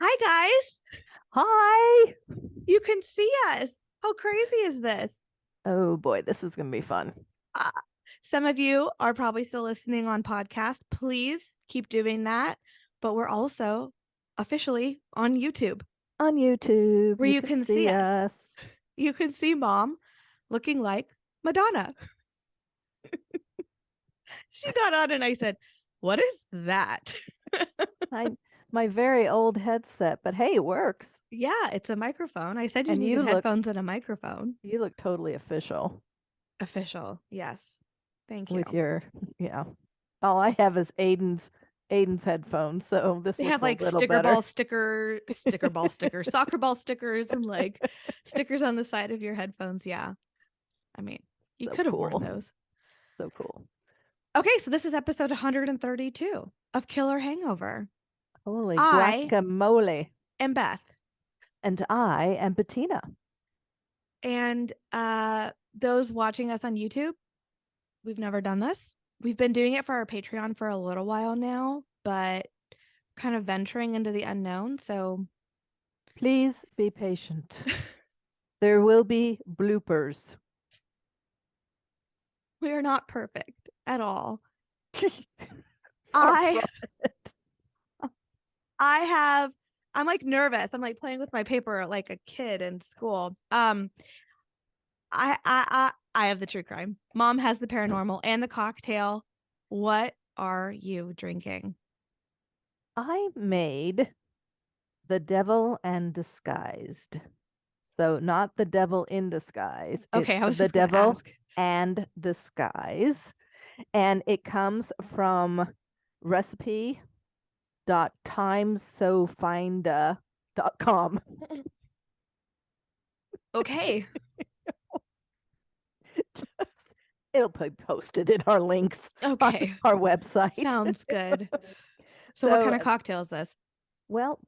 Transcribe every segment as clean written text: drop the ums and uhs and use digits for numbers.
Hi, guys. Hi. You can see us. How crazy is this? Oh boy, this is going to be fun. Uh, some of you are probably still listening on podcast. Please keep doing that. But we're also officially on YouTube On YouTube, where you you can can see see us. us. You can see mom looking like Madonna. She got on and I said, "What is that?" I my very old headset, but hey, it works. Yeah, it's a microphone. I said you And needed headphones and a microphone. you look totally official Official. Yes. Thank you. with your, yeah. All I have is Aiden's headphones, so this They looks have a like little better. stickers, soccer ball stickers, and like stickers on the side of your headphones. Yeah. I mean, you So could have worn cool. those. So cool. Okay. So this is episode 132 of Killer Hangover. Holy I guacamole. am Beth. And I am Bettina. And those watching us on YouTube, we've never done this. We've been doing it for our Patreon for a little while now, but kind of venturing into the unknown. So Please be patient. There will be bloopers. we are not perfect at all. Far I from it. I have I'm like nervous. I'm like playing with my paper like a kid in school. I have the true crime. Mom has the paranormal and the cocktail. What are you drinking? I made the devil and disguised. So not the devil in disguise. Okay, It's I was the just gonna devil ask. and disguise. And it comes from recipe.timesofinda.com. Okay, It'll be posted in our links on okay, our website. sounds good. So, what kind So, of cocktail is this? well,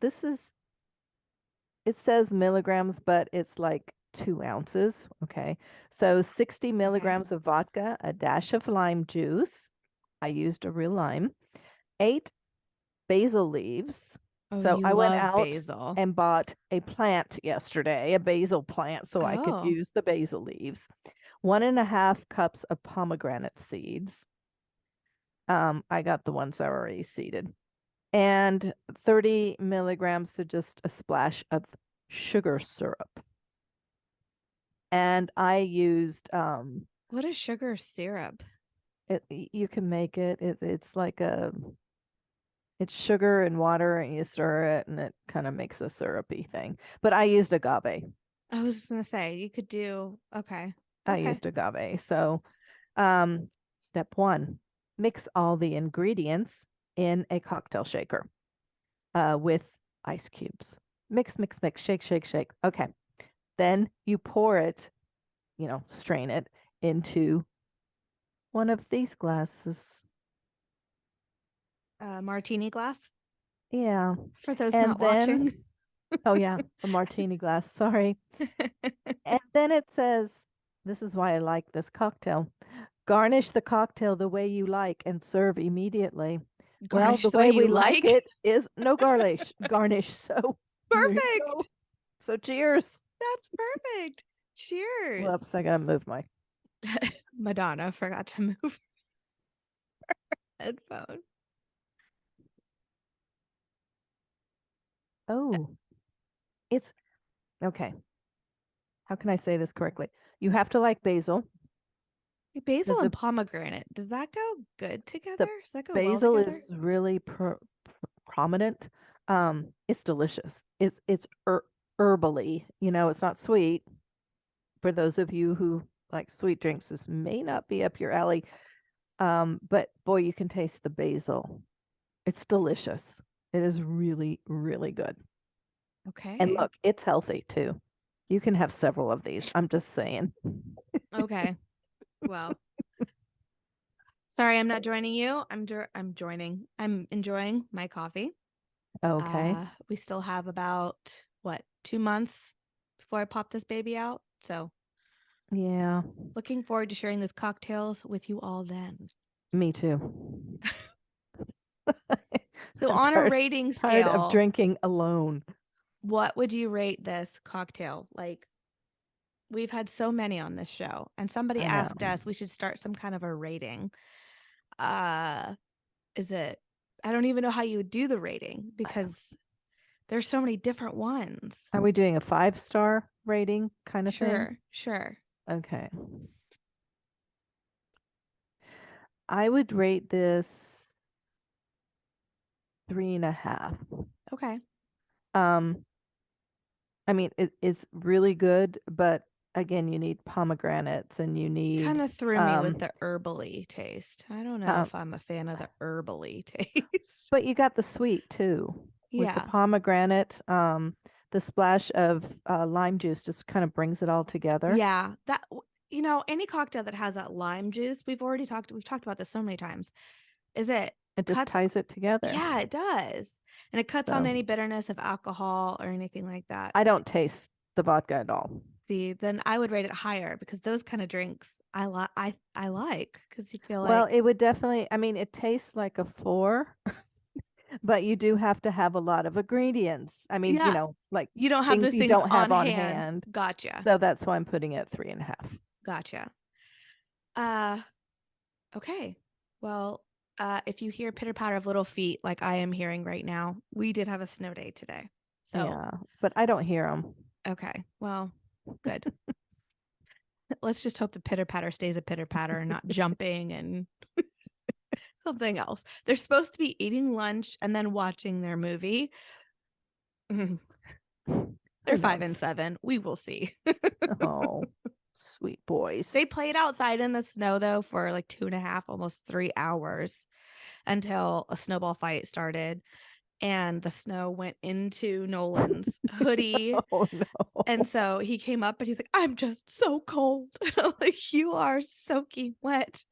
it says milligrams, but it's like 2 ounces. Okay. So 60 Okay. milligrams of vodka, a dash of lime juice. I used a real lime, 8 basil leaves. Oh, So you I went love out basil. and bought a plant yesterday, a basil plant, so I could Oh, use the basil leaves. 1.5 cups of pomegranate seeds. I got the ones that were already seeded. And 30 milligrams, so just a splash of sugar syrup. And I used what is sugar syrup? you can make it's like it's sugar and water and you stir it and it kind of makes a syrupy thing. But I used agave. I was just gonna say you could do okay. I Okay. used agave. So step one, mix all the ingredients in a cocktail shaker with ice cubes. Mix, mix, mix, shake, shake, shake. Okay. Then you pour it, strain it into one of these glasses. Martini glass Yeah. for those And not then, watching. oh yeah, a martini glass. Sorry. And then it says, this is why I like this cocktail. Garnish the cocktail the way you like and serve immediately. Well, Garnish the the way way you we like like. it is no garnish, garnish. So here you go. Perfect. So cheers. That's perfect. Cheers. Whoops, I gotta move my. Madonna forgot to move her headphone. Oh, it's okay. How can I say this correctly? You have to like basil Basil because and pomegranate. Does that go good together? the Does that go well basil together? is really prominent. It's delicious. It's herbally. It's not sweet. For those of you who like sweet drinks, this may not be up your alley. But boy, you can taste the basil. It's delicious. It is really, really good. And Okay. look, it's healthy too. You can have several of these. I'm just saying. Okay. Well, sorry, I'm not joining you. I'm joining. I'm enjoying my coffee. Okay. We still have about what, 2 months before I pop this baby out. So Yeah, looking forward to sharing those cocktails with you all then. me too. So I'm on a tired, rating tired of scale, drinking alone. what would you rate this cocktail? Like, we've had so many on this show, and somebody I know. asked us we should start some kind of a rating. Uh, is it? I don't even know how you would do the rating because there's so many different ones. Are we doing a 5-star rating kind of thing? Sure, sure. Okay. I would rate this 3.5. Okay. Um, I mean, it's really good, but again, you need pomegranates and you Kind need of threw me with the herbally taste. I don't know um, if I'm a fan of the herbally taste. but you got the sweet too with the Yeah. pomegranate. The splash of lime juice just kind of brings it all together. Yeah. Any cocktail that has that lime juice, we've talked about this so many times. Is it It just cuts ties it together. Yeah, it does. And it cuts on So any bitterness of alcohol or anything like that. I don't taste the vodka at all. See, then I would rate it higher because those kind of drinks I like because you feel Well, like, it would definitely, I mean, it tastes like a 4, but you do have to have a lot of ingredients. I mean, yeah, like you don't have things those you things don't have on on hand. hand. Gotcha. So that's why I'm putting it 3.5. Gotcha. Uh okay. Well, if you hear pitter patter of little feet like I am hearing right now, we did have a snow day today. So, Yeah, but I don't hear them. okay. Well, good. Let's just hope the pitter patter stays a pitter patter and not jumping and something else. They're supposed to be eating lunch and then watching their movie. Mhm. They're Who 5 and knows? 7. We will see. Oh, sweet boys. They played outside in the snow though for like 2.5, almost 3 hours until a snowball fight started and the snow went into Nolan's hoodie. Oh no. And so he came up and he's like, I'm just so cold. And I'm like, you are soaking wet.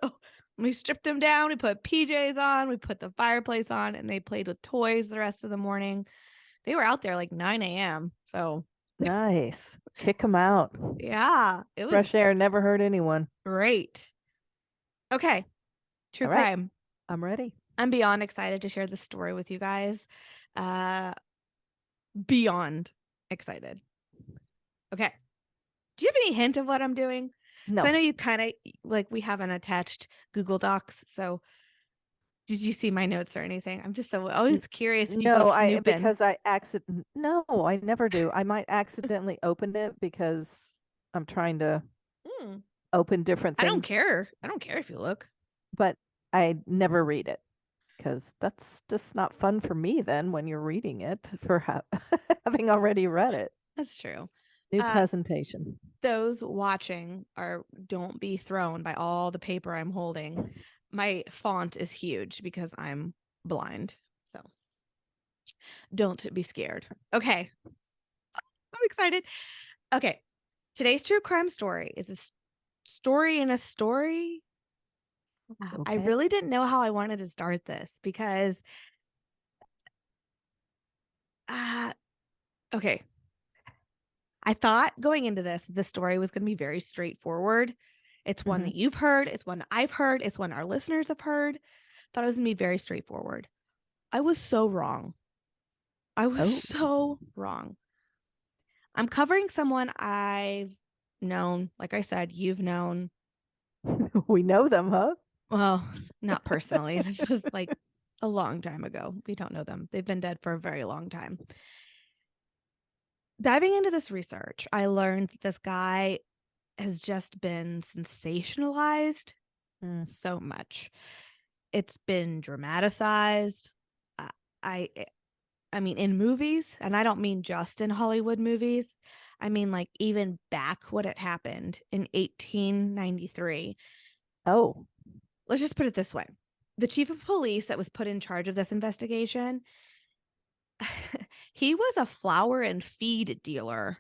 So we stripped him down. We put PJs on. We put the fireplace on and they played with toys the rest of the morning. They were out there like 9 a.m. So Nice. Kick them out. yeah, it was Fresh air never hurt anyone. great. Okay. True All right, crime. I'm ready. I'm beyond excited to share this story with you guys. Uh Beyond excited. Okay. Do you have any hint of what I'm doing? Because I No, know you kind of like we have an attached Google Docs. So did you see my notes or anything? I'm just so always curious if you go no, I snooping. because I accident. No, I never do. I might accidentally open it because I'm trying to Hmm. open different I don't things, care. I don't care if you look. but I never read it because that's just not fun for me then when you're reading it for having already read it. That's true. New Uh, presentation. those watching are don't be thrown by all the paper I'm holding. My font is huge because I'm blind. So don't be scared. Okay. I'm excited. Okay. Today's true crime story is a story in a story. I Okay. really didn't know how I wanted to start this because, uh, okay. I thought going into this, the story was going to be very straightforward. It's one Hmm. that you've heard, it's one I've heard, it's one our listeners have heard. Thought it was going to be very straightforward. I was so wrong. I was Oh, so wrong. I'm covering someone I've known. Like I said, you've known. we know them, huh? Well, not personally. This was like a long time ago. We don't know them. They've been dead for a very long time. Diving into this research, I learned that this guy has just been sensationalized Mm. so much. It's been dramatized. Uh, I I mean in movies, and I don't mean just in Hollywood movies. I mean like even back when it happened in 1893. Oh, Let's just put it this way. The chief of police that was put in charge of this investigation, he was a flour and feed dealer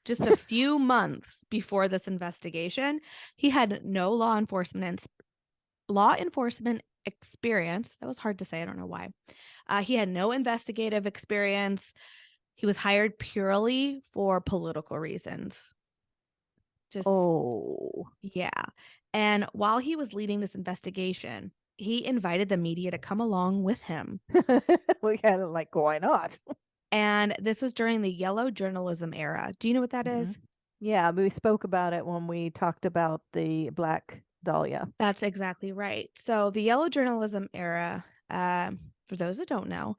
just a few months before this investigation. He had no law enforcement experience. That was hard to say. I don't know why. He had no investigative experience. He was hired purely for political reasons. Just, oh, yeah. And while he was leading this investigation, he invited the media to come along with him. We kind of like, why not? And this was during the yellow journalism era. Do you know what that Hmm. is? Yeah, we spoke about it when we talked about the Black Dahlia. That's exactly right. So, the yellow journalism era, for those that don't know,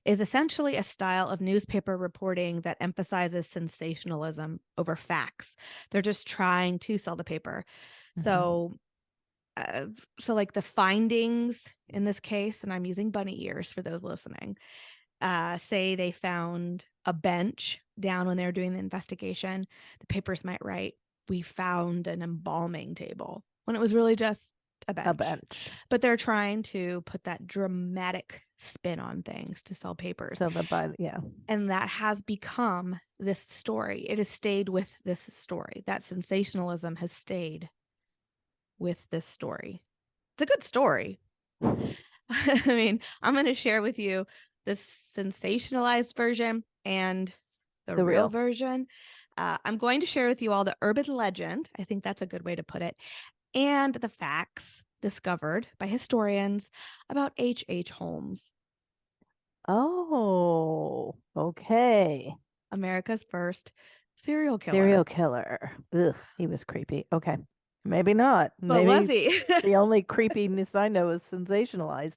is essentially a style of newspaper reporting that emphasizes sensationalism over facts. They're just trying to sell the paper. Hmm. So, uh, so like the findings in this case, and I'm using bunny ears for those listening, say they found a bench down when they were doing the investigation, the papers might write, "We found an embalming table," when it was really just a A bench. bench. But they're trying to put that dramatic spin on things to sell papers. So yeah. And that has become this story. It has stayed with this story. That sensationalism has stayed with this story. It's a good story. I mean, I'm going to share with you this sensationalized version and the The real real. version. I'm going to share with you all the urban legend. I think that's a good way to put it. And the facts discovered by historians about H. Holmes, Oh, okay. America's first serial killer. Serial killer. Ugh, he was creepy. Okay. Maybe not. But was Maybe he? the only creepiness I know is sensationalized.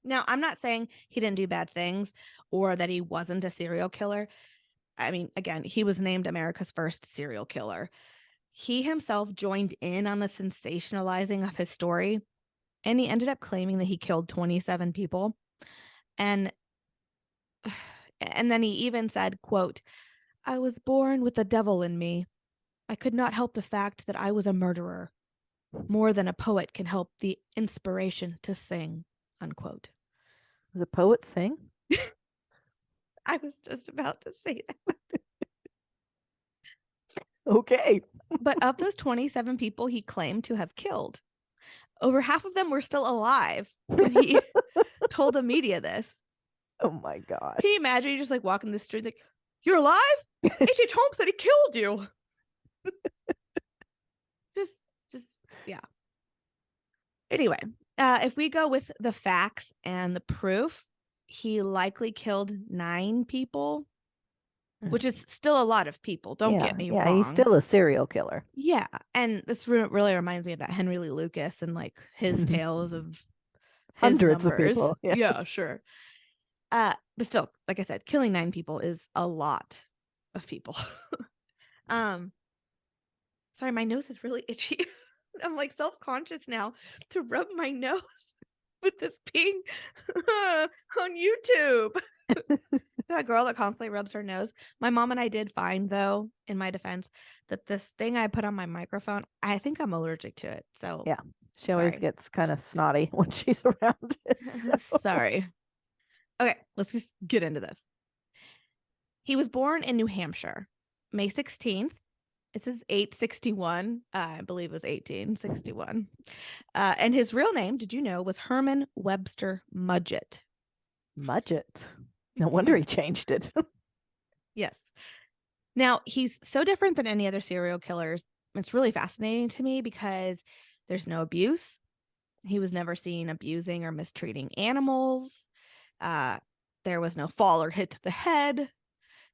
Now, I'm not saying he didn't do bad things or that he wasn't a serial killer. I mean, again, he was named America's first serial killer. He himself joined in on the sensationalizing of his story, and he ended up claiming that he killed 27 people. And and then he even said, quote, "I was born with the devil in me. I could not help the fact that I was a murderer, more than a poet can help the inspiration to sing," unquote. Does a poet sing? I was just about to say that. Okay. But of those 27 people he claimed to have killed, over half of them were still alive when he told the media this. Oh my Can you gosh. imagine you just like walking the street like, "You're alive? H. Holmes said he killed you." Just just yeah. Anyway, if we go with the facts and the proof, he likely killed 9 people, Mm. which is still a lot of people. Don't Yeah, get me yeah, he's wrong. still a serial killer. Yeah, and this really reminds me of that Henry Lee Lucas and like his tales of his Hundreds of numbers. people. Yes. Yeah, sure. But still, like I said, killing 9 people is a lot of people. um, sorry, my nose is really itchy. I'm like self-conscious now to rub my nose with this ping on YouTube. That girl that constantly rubs her nose. My mom and I did find, though, in my defense, that this thing I put on my microphone, I think I'm allergic to it. So Yeah. She always sorry. gets kind of snotty when she's around it. So Sorry. Okay, let's just get into this. He was born in New Hampshire, May 16th. It says 861. I believe it was 1861. And his real name, did you know, was Herman Webster Mudgett. Mudgett. No wonder he changed it. Yes. Now, he's so different than any other serial killers. It's really fascinating to me because there's no abuse. He was never seen abusing or mistreating animals. Uh, there was no fall or hit to the head.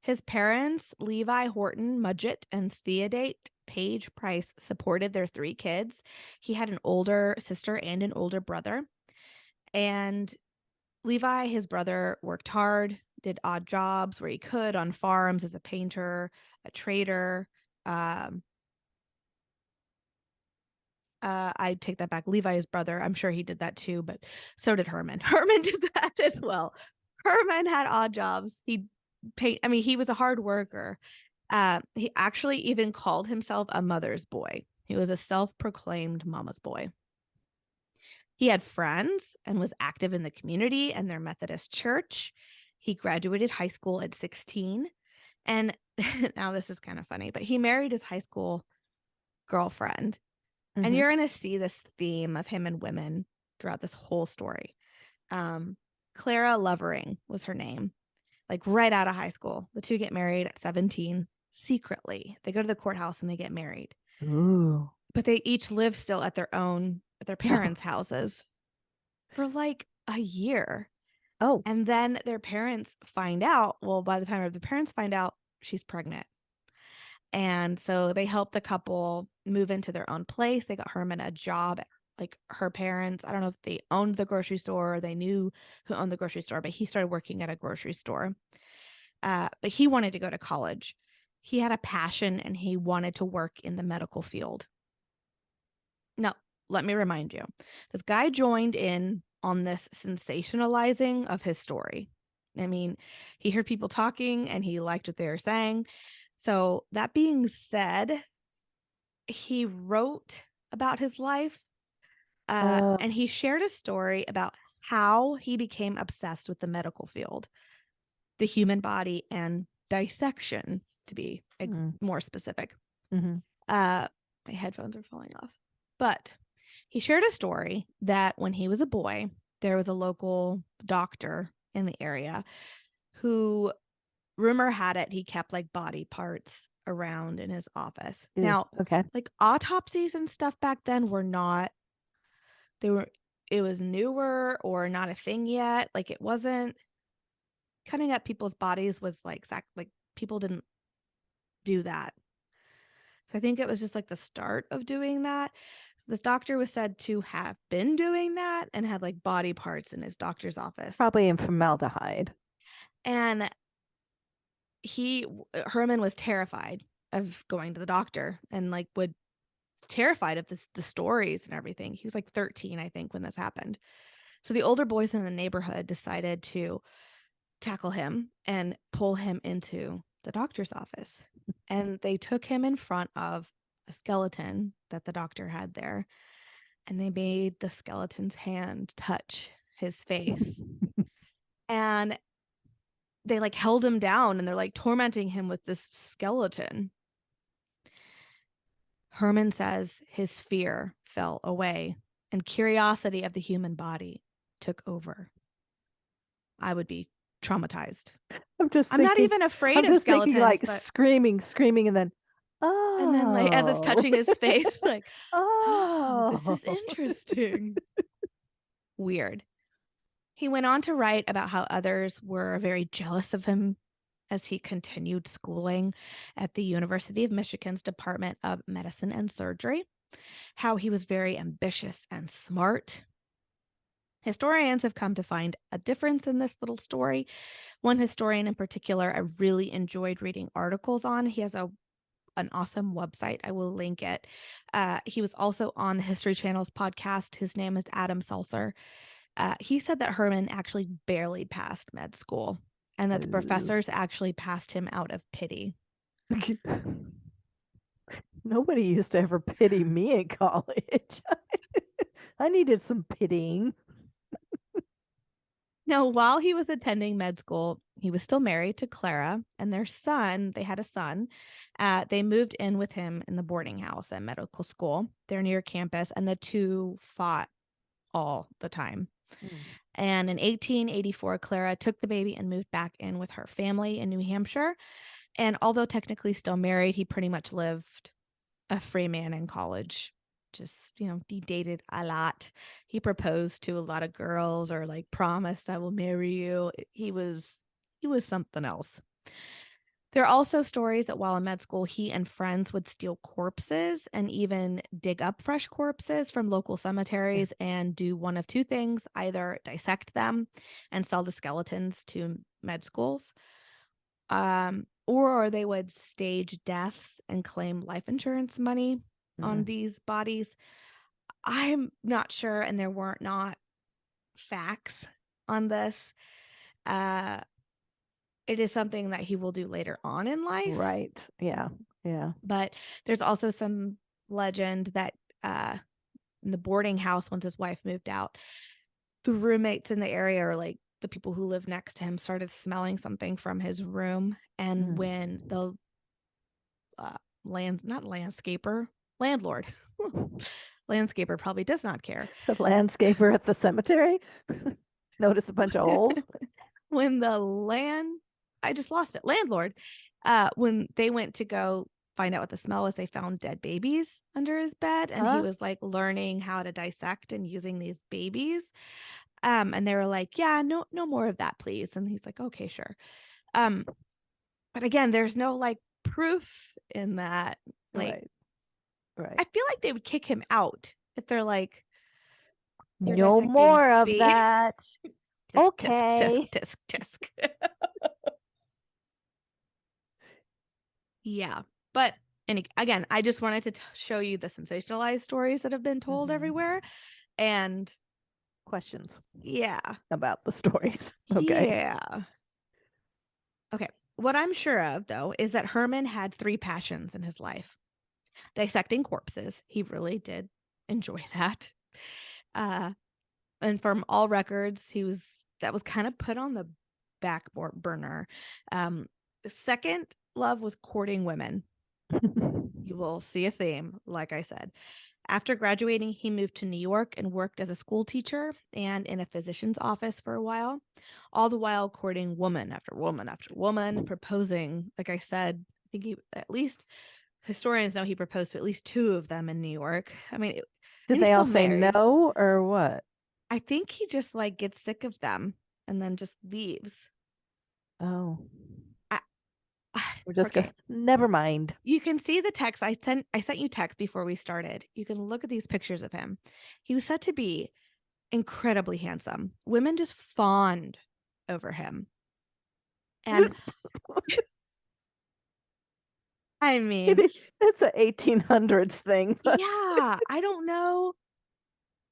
His parents, Levi Horton Mudgett and Theodate Page Price, supported their 3 kids. He had an older sister and an older brother. And Levi, his brother, worked hard, did odd jobs where he could on farms as a painter, a trader. Um, I take that back. Levi's brother, I'm sure he did that too, but so did Herman. Herman did that as well. Herman had odd jobs. He was a hard worker. He actually even called himself a mother's boy. He was a self-proclaimed mama's boy. He had friends and was active in the community and their Methodist church. He graduated high school at 16. And now this is kind of funny, but he married his high school girlfriend. And Hmm. you're going to see this theme of him and women throughout this whole story. Clara Lovering was her name, like right out of high school. The two get married at 17 secretly. They go to the courthouse and they get married. Ooh. But they each live still at their own at their No. parents' houses for like a year. Oh. And then their parents find out. Well, by the time the parents find out, she's pregnant. And so they helped the couple move into their own place. They got Herman a job. Like her parents, I don't know if they owned the grocery store or they knew who owned the grocery store, but he started working at a grocery store. But he wanted to go to college. He had a passion and he wanted to work in the medical field. Now, let me remind you, this guy joined in on this sensationalizing of his story. I mean, he heard people talking and he liked what they were saying. So, that being said, he wrote about his life Uh, and he shared a story about how he became obsessed with the medical field, the human body, and dissection, to be mm, more specific. mm-hmm. Uh, my headphones are falling off. But he shared a story that when he was a boy, there was a local doctor in the area who, rumor had it, he kept like body parts around in his office. Ew. Now, Okay. like autopsies and stuff back then were not, they were, it was newer or not a thing yet. Like it wasn't, cutting up people's bodies was like people didn't do that. So I think it was just like the start of doing that. This doctor was said to have been doing that and had like body parts in his doctor's office. Probably in formaldehyde. And he, Herman was terrified of going to the doctor and like would terrified of the stories and everything. He was like 13, I think, when this happened. So the older boys in the neighborhood decided to tackle him and pull him into the doctor's office. And they took him in front of a skeleton that the doctor had there. And they made the skeleton's hand touch his face. And they like held him down and they're like tormenting him with this skeleton. Herman says his fear fell away and curiosity of the human body took over. I would be traumatized. I'm just I'm not thinking, even afraid I'm of just thinking skeletons, like but screaming, and then, and then like as it's oh, touching his face, like, oh, this is oh. interesting. Weird. He went on to write about how others were very jealous of him as he continued schooling at the University of Michigan's Department of Medicine and Surgery, how he was very ambitious and smart. Historians have come to find a difference in this little story. One historian in particular, I really enjoyed reading articles on. He has an awesome website. I will link it. He was also on the History Channel's podcast. His name is Adam Seltzer. He said that Herman actually barely passed med school and that the Oh. professors actually passed him out of pity. Nobody used to ever pity me in college. I needed some pitying. Now, while he was attending med school, he was still married to Clara, and their son, they had a son. They moved in with him in the boarding house at medical school. They're near campus, and the two fought all the time. Mm. And in 1884, Clara took the baby and moved back in with her family in New Hampshire. And although technically still married, he pretty much lived a free man in college. Just, he dated a lot. He proposed to a lot of girls or like promised, I will marry you. He was something else. There are also stories that while in med school, he and friends would steal corpses and even dig up fresh corpses from local Yeah. cemeteries and do one of two things: either dissect them and sell the skeletons to med schools, or they would stage deaths and claim life insurance money on Mm. these bodies. I'm not sure, and there weren't not facts on this. Uh, it is something that he will do later on in life, Right. Yeah. Yeah. but there's also some legend that in the boarding house, once his wife moved out, the roommates in the area or like the people who lived next to him started smelling something from his room. And Mm. when the not landscaper, landlord, landscaper probably does not care. The landscaper at the cemetery. Notice a bunch of holes. When the land, I just lost it, landlord, when they went to go find out what the smell was, they found dead babies under his bed, and he Huh? was like learning how to dissect and using these babies. And they were like, "Yeah, no more of that, please." And he's like, "Okay, sure." Um, but again, there's no like proof in that. Like, Right. Right. I feel like they would kick him out if they're like, "You're No dissecting more of baby." that. Tisk tisk tisk Okay. tisk tisk. Yeah. But and again, I just wanted to show you the sensationalized stories that have been told everywhere. And Questions yeah. about the stories. Okay. Yeah. Okay. What I'm sure of, though, is that Herman had three passions in his life: dissecting corpses. He really did enjoy that. Uh, and from all records, that was kind of put on the back burner. The second love was courting women. You will see a theme, like I said. After graduating, he moved to New York and worked as a school teacher and in a physician's office for a while, all the while courting woman after woman after woman, proposing. Like I said, I think at least historians know he proposed to at least two of them in New York. I mean, and Did he's they all still say married. no or what? I think he just like gets sick of them and then just leaves. Oh, I, we're just gonna okay, never mind. you can see the text I sent. I sent you text before we started. You can look at these pictures of him. He was said to be incredibly handsome. Women just fawned over him. And I mean, Maybe it's a 1800s thing, but yeah, I don't know.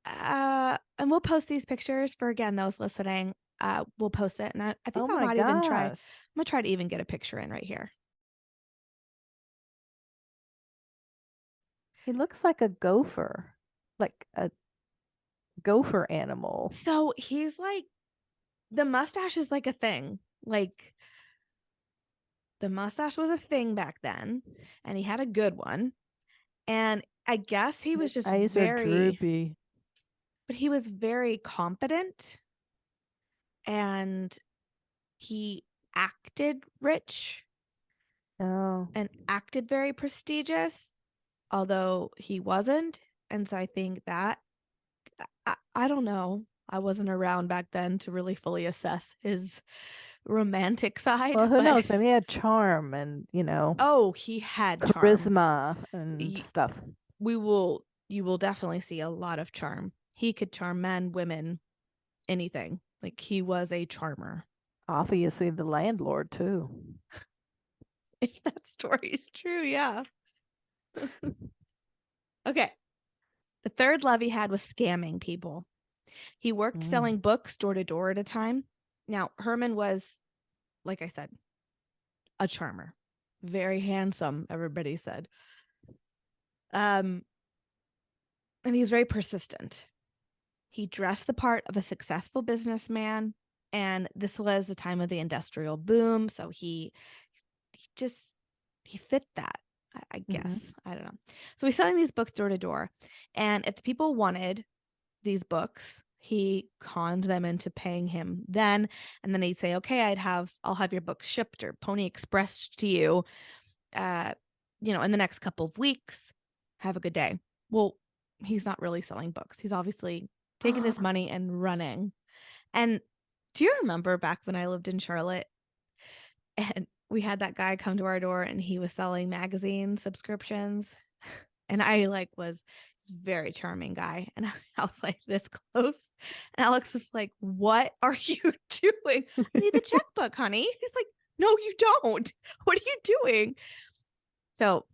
And we'll post these pictures for again those listening. We'll post it, and I think oh I my might even try. I'm gosh. gonna try to even get a picture in right here. He looks like a gopher, like a gopher animal. So he's like the mustache is like a thing. Like the mustache was a thing back then, and he had a good one. And I guess he was His just eyes are very, droopy. but he was very confident and he acted rich Oh, and acted very prestigious, although he wasn't. And so I think that I don't know. I wasn't around back then to really fully assess his romantic side, well, who but knows? Maybe he had charm and, oh, he had charm. charisma and stuff. You will definitely see a lot of charm. He could charm men, women, anything. Like he was a charmer. Obviously, the landlord, too. If that story is true, yeah. Okay. The third love he had was scamming people. He worked Mm. selling books door to door at a time. Now, Herman was, like I said, a charmer, very handsome, everybody said. Um, and he's very persistent. He dressed the part of a successful businessman, and this was the time of the industrial boom. So just he fit that, I Mm-hmm. guess. I don't know. So he's selling these books door to door, and if the people wanted these books, he conned them into paying him then, and then he'd say, "Okay, I'll have your books shipped or Pony Express to you, uh, in the next couple of weeks. Have a good day." Well, he's not really selling books. He's obviously taking this money and running. And do you remember back when I lived in Charlotte and we had that guy come to our door and he was selling magazine subscriptions? And I like was very charming guy. And I was like this close. And Alex was like, "What are you doing? I need the checkbook, honey." He's like, "No, you don't. What are you doing?" So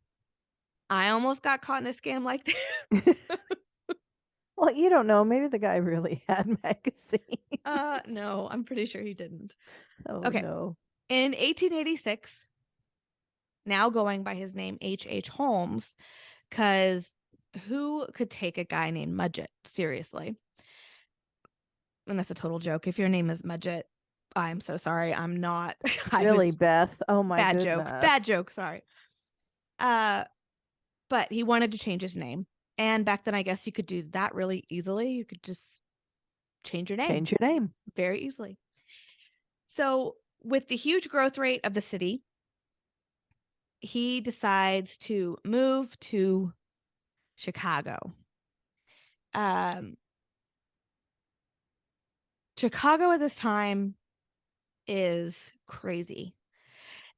I almost got caught in a scam like this. Well, you don't know. Maybe the guy really had magazines. No, I'm pretty sure he didn't. Oh, Okay. no. In 1886, now going by his name H. Holmes, because who could take a guy named Mudgett seriously? And that's a total joke. If your name is Mudgett, I'm so sorry. I'm not. I Really, was Beth? Oh, my bad joke. goodness. Bad joke. Sorry. Uh, but he wanted to change his name. And back then, I guess you could do that really easily. You could just change your name Change your name. very easily. So, with the huge growth rate of the city, he decides to move to Chicago. Um, Chicago at this time is crazy.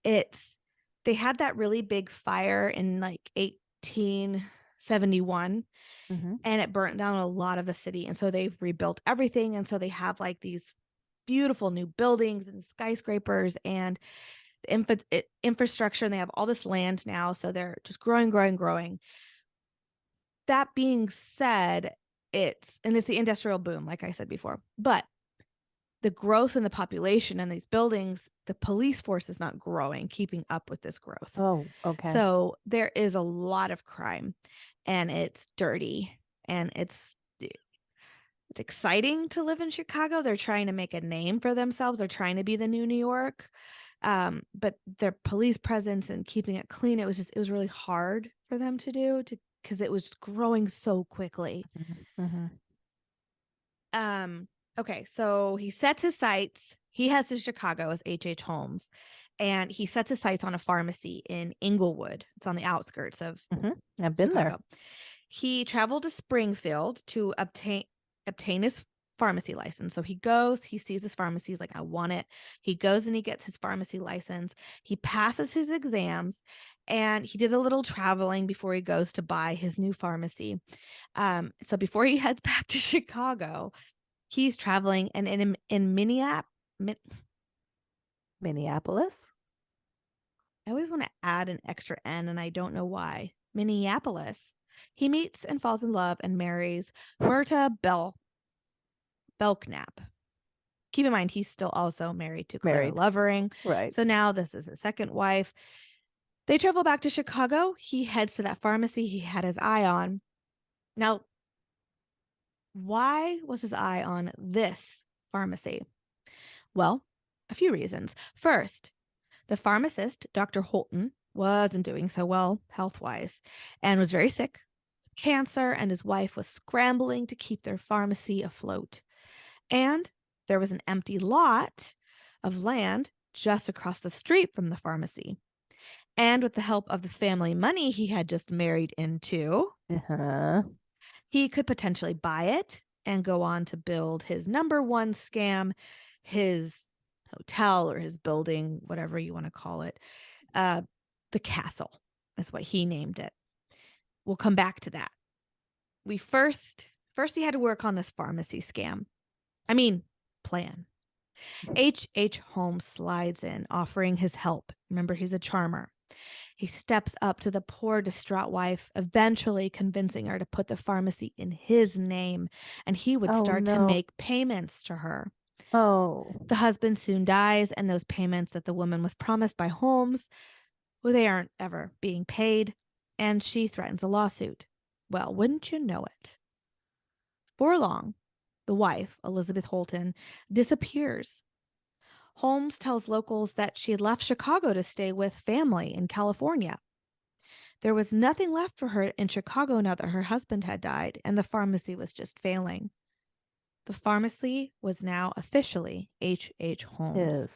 It's they had that really big fire in like 1871 Mm-hmm. and it burnt down a lot of the city. And so they've rebuilt everything. And so they have like these beautiful new buildings and skyscrapers and infrastructure. And they have all this land now. So they're just growing, growing, growing. That being said, it's the industrial boom, like I said before. But the growth in the population and these buildings, the police force is not growing, keeping up with this growth. Oh, okay. So there is a lot of crime and it's dirty and it's exciting to live in Chicago. They're trying to make a name for themselves. They're trying to be the new New York. But their police presence and keeping it clean, it was really hard for them to do because it was growing so quickly. Mm-hmm. Um, okay, so he sets his sights. He heads to Chicago as H. Holmes, and he sets his sights on a pharmacy in Inglewood. It's on the outskirts of Mm-hmm. I've been there. Chicago. He traveled to Springfield to obtain his pharmacy license. So he goes, he sees his pharmacy, he's like, I want it. He goes and he gets his pharmacy license. He passes his exams and he did a little traveling before he goes to buy his new pharmacy. So before he heads back to Chicago, he's traveling and in Minneapolis? I always want to add an extra N and I don't know why. Minneapolis. He meets and falls in love and marries Myrta Belknap. Keep in mind, he's still also married to Clara Married. Lovering. Right. So now this is his second wife. They travel back to Chicago. He heads to that pharmacy he had his eye on. Now, why was his eye on this pharmacy? Well, a few reasons. First, the pharmacist, Dr. Holton, wasn't doing so well health wise and was very sick with cancer, and his wife was scrambling to keep their pharmacy afloat. And there was an empty lot of land just across the street from the pharmacy. And with the help of the family money he had just married into, Uh-huh. he could potentially buy it and go on to build his number one scam, his hotel or his building, whatever you want to call it. The castle is what he named it. We'll come back to that. We first he had to work on this pharmacy scam. I mean, plan. H. Holmes slides in, offering his help. Remember, he's a charmer. He steps up to the poor, distraught wife, eventually convincing her to put the pharmacy in his name, and he would Oh start to no. make payments to her. Oh. The husband soon dies, and those payments that the woman was promised by Holmes, well, they aren't ever being paid, and she threatens a lawsuit. Well, wouldn't you know it? Before long, the wife, Elizabeth Holton, disappears. Holmes tells locals that she had left Chicago to stay with family in California. There was nothing left for her in Chicago now that her husband had died and the pharmacy was just failing. The pharmacy was now officially H. Holmes. His.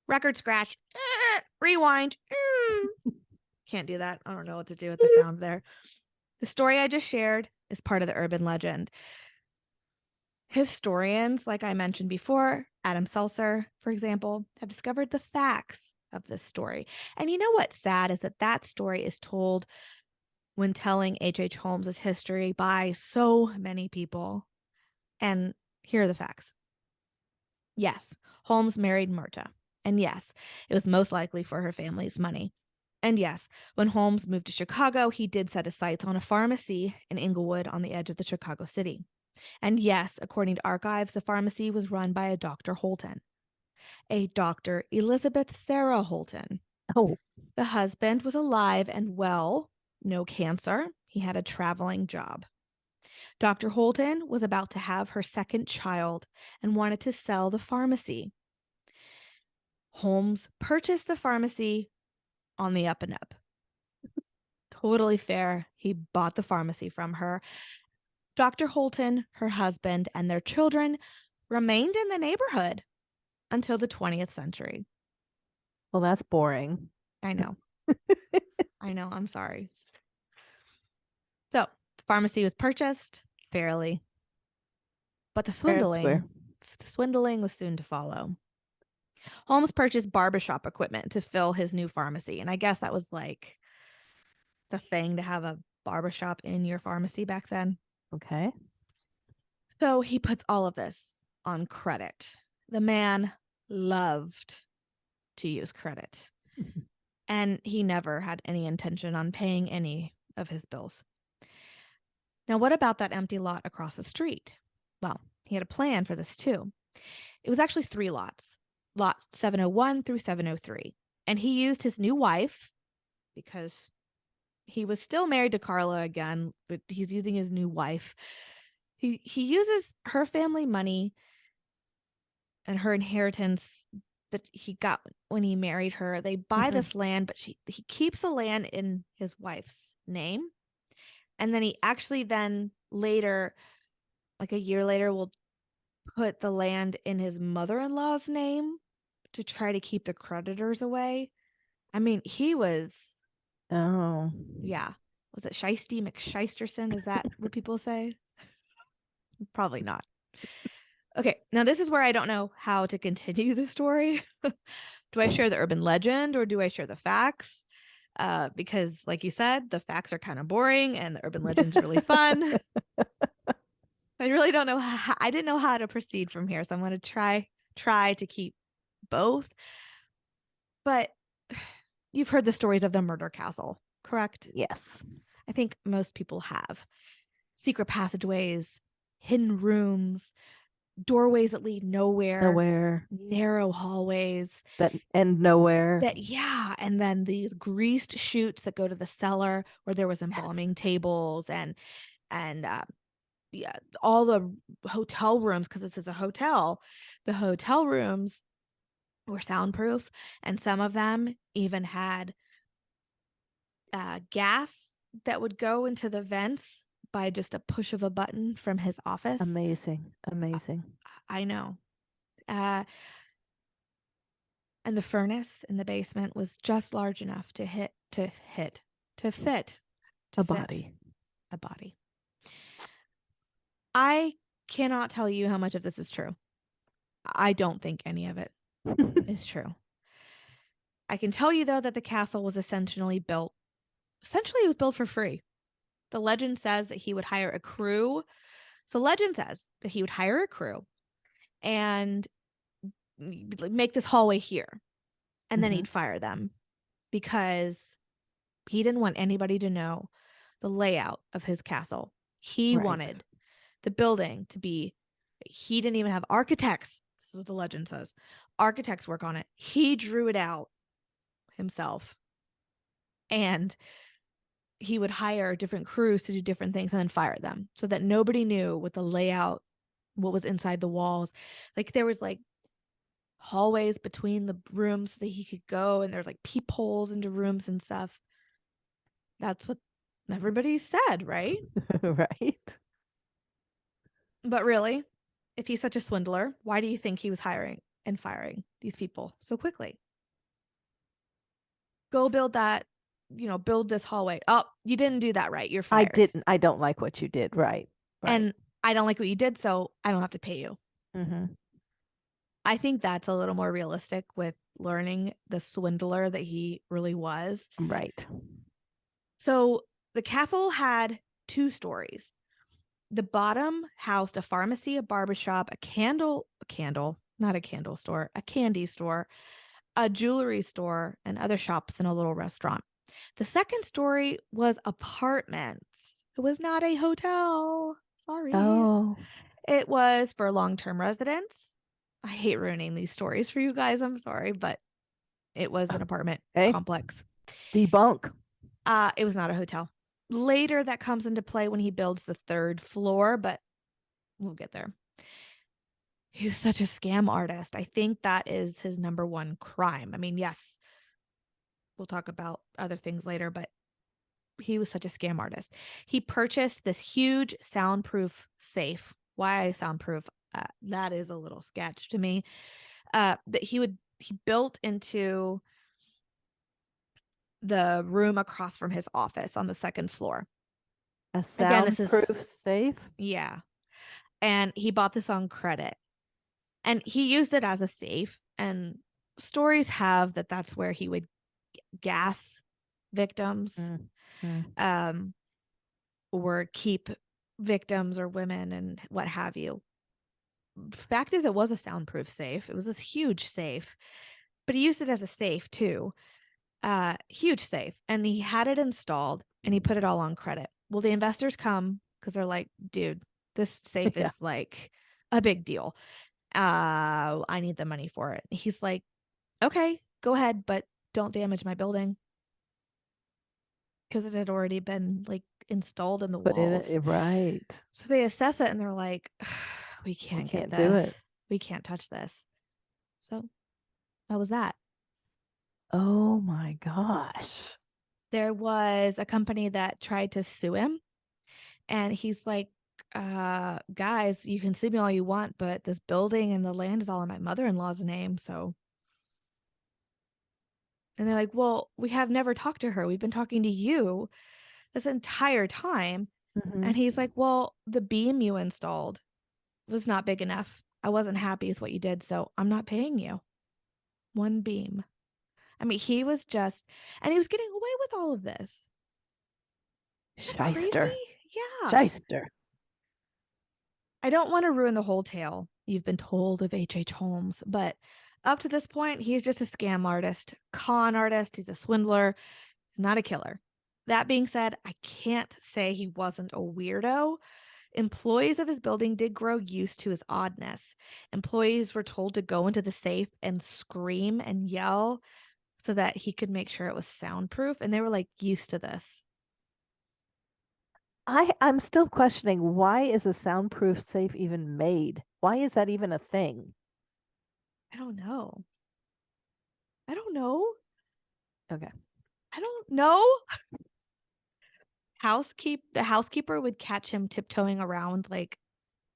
Record scratch. Rewind. Can't do that. I don't know what to do with the sound there. The story I just shared is part of the urban legend. Historians, like I mentioned before, Adam Seltzer, for example, have discovered the facts of this story. And you know what's sad is that story is told when telling H. Holmes' history by so many people. And here are the facts. Yes, Holmes married Myrta. And yes, it was most likely for her family's money. And yes, when Holmes moved to Chicago, he did set his sights on a pharmacy in Inglewood on the edge of the Chicago city. And yes, according to archives, the pharmacy was run by a Dr. Holton, a Dr. Elizabeth Sarah Holton. Oh. The husband was alive and well, no cancer. He had a traveling job. Dr. Holton was about to have her second child and wanted to sell the pharmacy. Holmes purchased the pharmacy on the up and up. Totally fair. He bought the pharmacy from her. Dr. Holton, her husband, and their children remained in the neighborhood until the 20th century. Well, that's boring. I know. I know. I'm sorry. So, the pharmacy was purchased fairly, but Fair and square. the swindling was soon to follow. Holmes purchased barbershop equipment to fill his new pharmacy, and I guess that was like the thing to have a barbershop in your pharmacy back then. Okay. So he puts all of this on credit. The man loved to use credit, and he never had any intention on paying any of his bills. Now, what about that empty lot across the street? Well, he had a plan for this too. It was actually 3 lots, lot 701 through 703. And he used his new wife because he was still married to Carla again, but he's using his new wife. He uses her family money and her inheritance that he got when he married her. They buy Mm-hmm. this land, but he keeps the land in his wife's name. And then he actually then later, like a year later, will put the land in his mother-in-law's name to try to keep the creditors away. I mean, he was, Oh. yeah. Was it Shiesty McShysterson? Is that what people say? Probably not. Okay, now this is where I don't know how to continue the story. Do I share the urban legend or do I share the facts? Because, like you said, the facts are kind of boring and the urban legend's really fun. I really don't know I didn't know how to proceed from here, so I'm going to try to keep both. But you've heard the stories of the murder castle, correct? Yes. I think most people have. Secret passageways, hidden rooms, doorways that lead nowhere, Nowhere. narrow hallways That end nowhere. that, yeah, and then these greased chutes that go to the cellar where there was embalming Yes. tables and yeah, all the hotel rooms, because this is a hotel. The hotel rooms were soundproof, and some of them even had gas that would go into the vents by just a push of a button from his office. Amazing. I, Amazing. I know. Uh, and the furnace in the basement was just large enough to fit A body. a body. I cannot tell you how much of this is true. I don't think any of it is true. I can tell you though that the castle was essentially it was built for free. The legend says that he would hire a crew. So legend says that he would hire a crew and make this hallway here. And then Mm-hmm. he'd fire them because he didn't want anybody to know the layout of his castle. He Right. wanted the building to be, he didn't even have architects. This is what the legend says. Architects work on it. He drew it out himself. And he would hire different crews to do different things and then fire them so that nobody knew what the layout, what was inside the walls. Like there was like hallways between the rooms so that he could go, and there's like peepholes into rooms and stuff. That's what everybody said, right? Right. But really, if he's such a swindler, why do you think he was hiring and firing these people so quickly? Go build that, build this hallway. Oh, you didn't do that right. You're I fired. didn't. I don't like what you did. Right. Right. And I don't like what you did, so I don't have to pay you. Mm-hmm. I think that's a little more realistic with learning the swindler that he really was. Right. So the castle had 2 stories. The bottom housed a pharmacy, a barbershop, not a candle store, a candy store, a jewelry store, and other shops and a little restaurant. The second story was apartments. It was not a hotel. Sorry. Oh. It was for long-term residents. I hate ruining these stories for you guys. I'm sorry, but it was an apartment Hey. complex. Debunk. It was not a hotel. Later, that comes into play when he builds the 3rd floor, but we'll get there. He was such a scam artist. I think that is his number one crime. I mean, yes, we'll talk about other things later, but he was such a scam artist. He purchased this huge soundproof safe. Why soundproof? That is a little sketch to me. That he built into the room across from his office on the second floor. A Again, this is, soundproof safe? yeah. And he bought this on credit and he used it as a safe. And stories have that that's where he would gas victims, Mm, mm. um, or keep victims or women and what have you. Fact is, it was a soundproof safe. It was this huge safe, but he used it as a safe too. Huge safe. And he had it installed and he put it all on credit. Well, the investors come because they're like, dude, this safe Yeah. is like a big deal. I need the money for it. He's like, okay, go ahead, but don't damage my building because it had already been like installed in the Put in walls. it right. So they assess it and they're like, we We can't get can't do this. it. We can't touch this. So that was that. Oh my gosh. There was a company that tried to sue him, and he's like, guys, you can sue me all you want, but this building and the land is all in my mother-in-law's name. So, and they're like, well, we have never talked to her. We've been talking to you this entire time. Hmm. And he's like, well, the beam you installed was not big enough. I wasn't happy with what you did, so I'm not paying you. One beam. I mean, he was just, and he was getting away with all of this. Isn't that crazy? Shyster. Yeah. Shyster. I don't want to ruin the whole tale you've been told of H.H. Holmes, but up to this point, he's just a scam artist, con artist. He's a swindler. He's not a killer. That being said, I can't say he wasn't a weirdo. Employees of his building did grow used to his oddness. Employees were told to go into the safe and scream and yell so that he could make sure it was soundproof. And they were like used to this. I'm still questioning, why is a soundproof safe even made? Why is that even a thing? I don't know. I don't know. Okay. I don't know. The housekeeper would catch him tiptoeing around like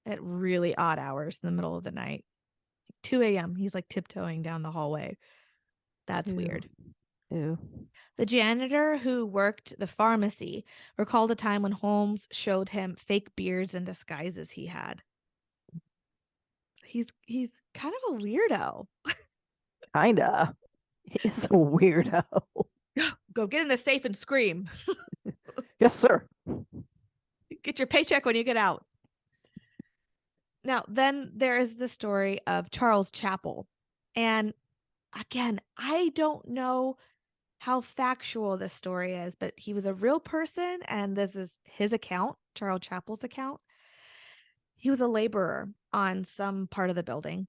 at really odd hours in the middle of the night. 2 a.m. He's like tiptoeing down the hallway. That's Ew. weird. Ew. The janitor who worked the pharmacy recalled a time when Holmes showed him fake beards and disguises he had. He's kind of a weirdo. Kinda. He's a weirdo. Go get in the safe and scream. Yes, sir. Get your paycheck when you get out. Now, then there is the story of Charles Chappell. And again, I don't know how factual this story is, but he was a real person, and this is his account, Charles Chappell's account. He was a laborer on some part of the building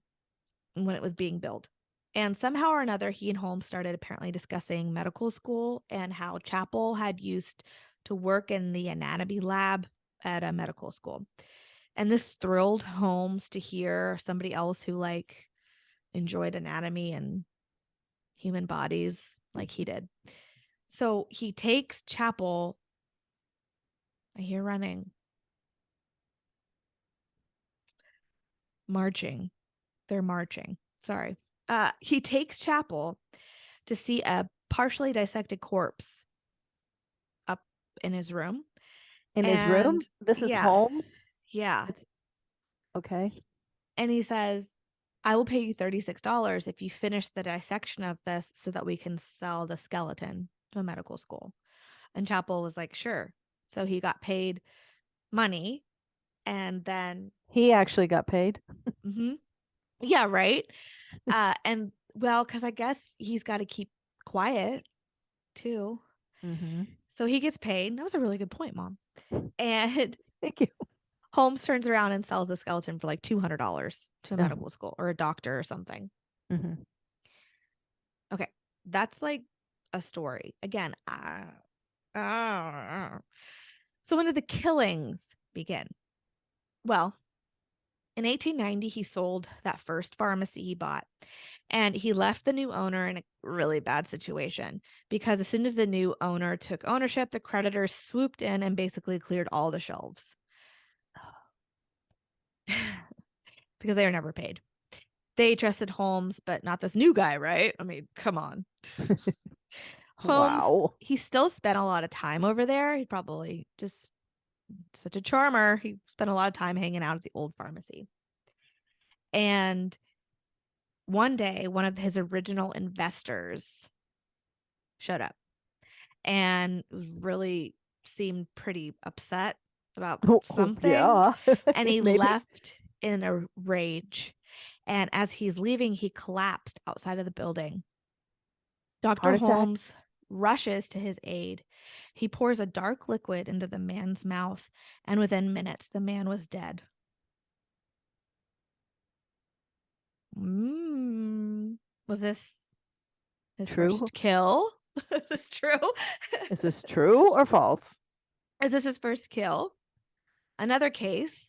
when it was being built. And somehow or another, he and Holmes started apparently discussing medical school and how Chappell had used to work in the anatomy lab at a medical school. And this thrilled Holmes to hear somebody else who like enjoyed anatomy and human bodies like he did. So he takes Chappell. I hear running, marching. They're marching. Sorry. He takes Chappell to see a partially dissected corpse up in his room. In his room? And This is yeah, Holmes? yeah. It's okay. And he says, I will pay you $36 if you finish the dissection of this so that we can sell the skeleton to a medical school. And Chappell was like, sure. So he got paid money. And then, He actually got paid. mhm, yeah, right. And well, because I guess he's got to keep quiet too. Mm-hmm. So he gets paid. That was a really good point, Mom. And Thank you. Holmes turns around and sells the skeleton for like $200 to a Oh. medical school or a doctor or something. Mm-hmm. Okay. That's like a story. Again, so when did the killings begin? Well, in 1890, he sold that first pharmacy he bought, and he left the new owner in a really bad situation because as soon as the new owner took ownership, the creditors swooped in and basically cleared all the shelves because they were never paid. They trusted Holmes, but not this new guy, right? I mean, come on. Holmes, Wow. he still spent a lot of time over there. He probably just such a charmer. He spent a lot of time hanging out at the old pharmacy. And one day, one of his original investors showed up and really seemed pretty upset about Oh, something. yeah. And he Maybe. left in a rage. And as he's leaving, he collapsed outside of the building. Dr. Heart attack. Holmes rushes to his aid. He pours a dark liquid into the man's mouth, and within minutes, the man was dead. Was this his True. first kill? Is this true? Is this true or false? Is this his first kill? Another case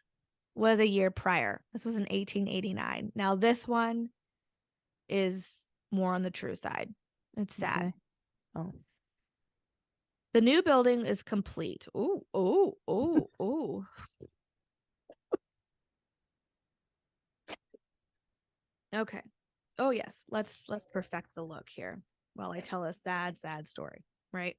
was a year prior. This was in 1889. Now, this one is more on the true side. It's sad. Okay. Oh. The new building is complete. Ooh, ooh, ooh, ooh. Okay. Oh yes, let's perfect the look here while I tell a sad story, right?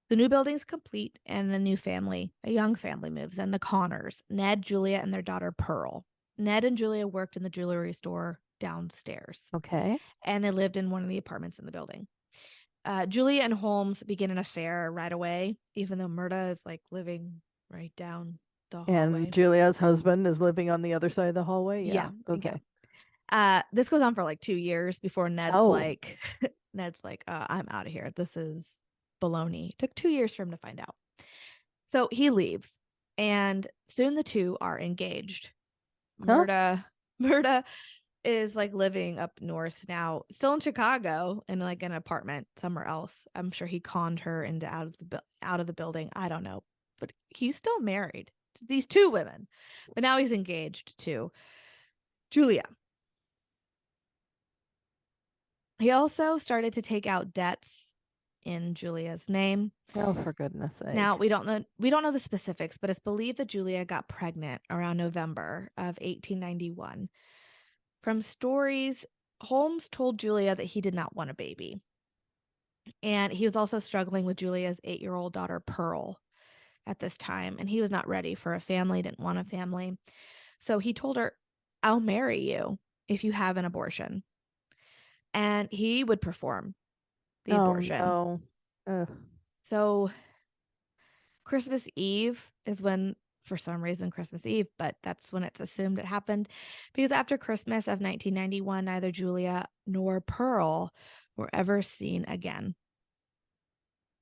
The new building's complete and a new family, a young family moves in, the Connors, Ned, Julia, and their daughter Pearl. Ned and Julia worked in the jewelry store downstairs, Okay. and they lived in one of the apartments in the building. Julia and Holmes begin an affair right away, even though Murda is like living right down the And hallway. Julia's husband is living on the other side of the hallway. Yeah, Yeah. yeah. Okay. This goes on for like 2 years before Oh, Ned's like, I'm out of here. This is baloney. It took 2 years for him to find out. So he leaves, and soon the two are engaged. huh? Murda is like living up north now, still in Chicago, in like an apartment somewhere else. I'm sure he conned her into out of the building. I don't know, but he's still married to these two women, but now he's engaged to Julia. He also started to take out debts in Julia's name. Oh, for goodness Now sake. we don't know the specifics, but it's believed that Julia got pregnant around November of 1891. From stories, Holmes told Julia that he did not want a baby. And he was also struggling with Julia's 8-year-old daughter Pearl at this time, and he was not ready for a family, didn't want a family. So he told her, "I'll marry you if you have an abortion." And he would perform the Oh abortion. no. Ugh. So Christmas Eve is when, for some reason, Christmas Eve, but that's when it's assumed it happened. Because after Christmas of 1991, neither Julia nor Pearl were ever seen again.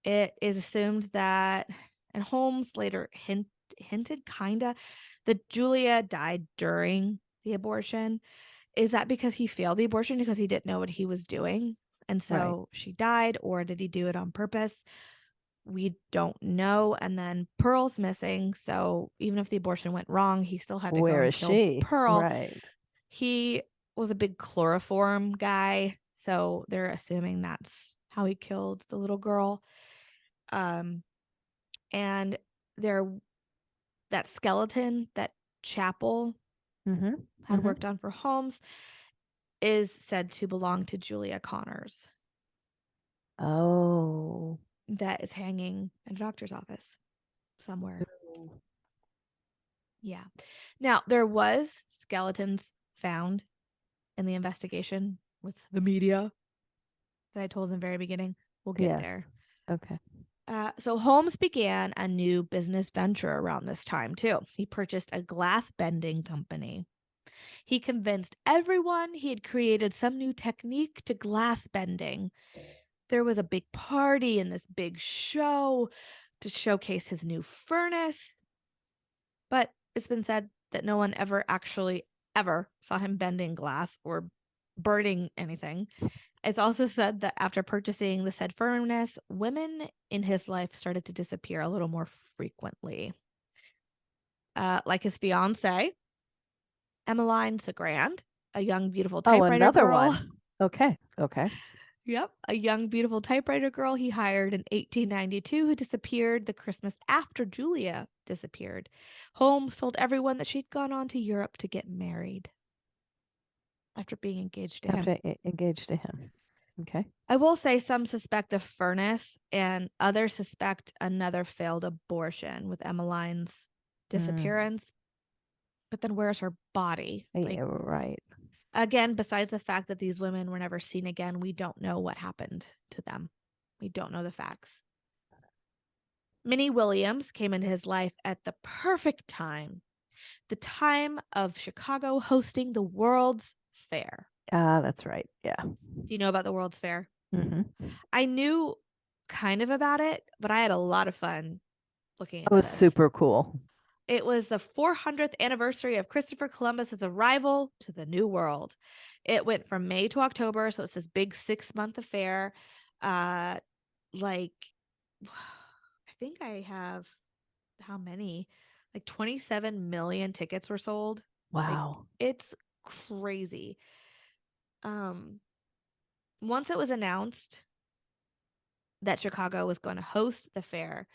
It is assumed that, and Holmes later hinted, kinda, that Julia died during the abortion. Is that because he failed the abortion because he didn't know what he was doing? And Right. so she died, or did he do it on purpose? We don't know. And then Pearl's missing. So even if the abortion went wrong, he still had to go Where and is kill she? Pearl. Right. He was a big chloroform guy. So they're assuming that's how he killed the little girl. Um, and there, that skeleton, that chapel Mm-hmm. had Mm-hmm. worked on for Holmes, is said to belong to Julia Connors, Oh. that is hanging in a doctor's office somewhere. Yeah. Now, there was skeletons found in the investigation with the media that I told in the very beginning. We'll get Yes. there. Okay. So Holmes began a new business venture around this time too. He purchased a glass bending company. He convinced everyone he had created some new technique to glass bending. There was a big party and this big show to showcase his new furnace. But it's been said that no one ever saw him bending glass or burning anything. It's also said that after purchasing the said furnace, women in his life started to disappear a little more frequently. Like his fiancee, Emmeline Sagrand, a young, beautiful Oh, typewriter another girl. one. Okay. Okay. Yep, a young, beautiful typewriter girl he hired in 1892 who disappeared the Christmas after Julia disappeared. Holmes told everyone that she'd gone on to Europe to get married after being engaged to him. After engaged to him. Okay. I will say some suspect a furnace and others suspect another failed abortion with Emmeline's Mm. disappearance. But then where's her body? Like, Yeah, right. again, besides the fact that these women were never seen again, we don't know what happened to them. We don't know the facts. Minnie Williams came into his life at the perfect time, the time of Chicago hosting the World's Fair. Ah, that's right. Yeah. Do you know about the World's Fair? Mm-hmm. I knew kind of about it, but I had a lot of fun looking That into was this. super cool. It was the 400th anniversary of Christopher Columbus's arrival to the New World. It went from May to October, so it's this big 6-month affair. Uh, like, I think I have how many? Like 27 million tickets were sold. Like, Wow. it's crazy. Um, Once it was announced that Chicago was going to host the fair,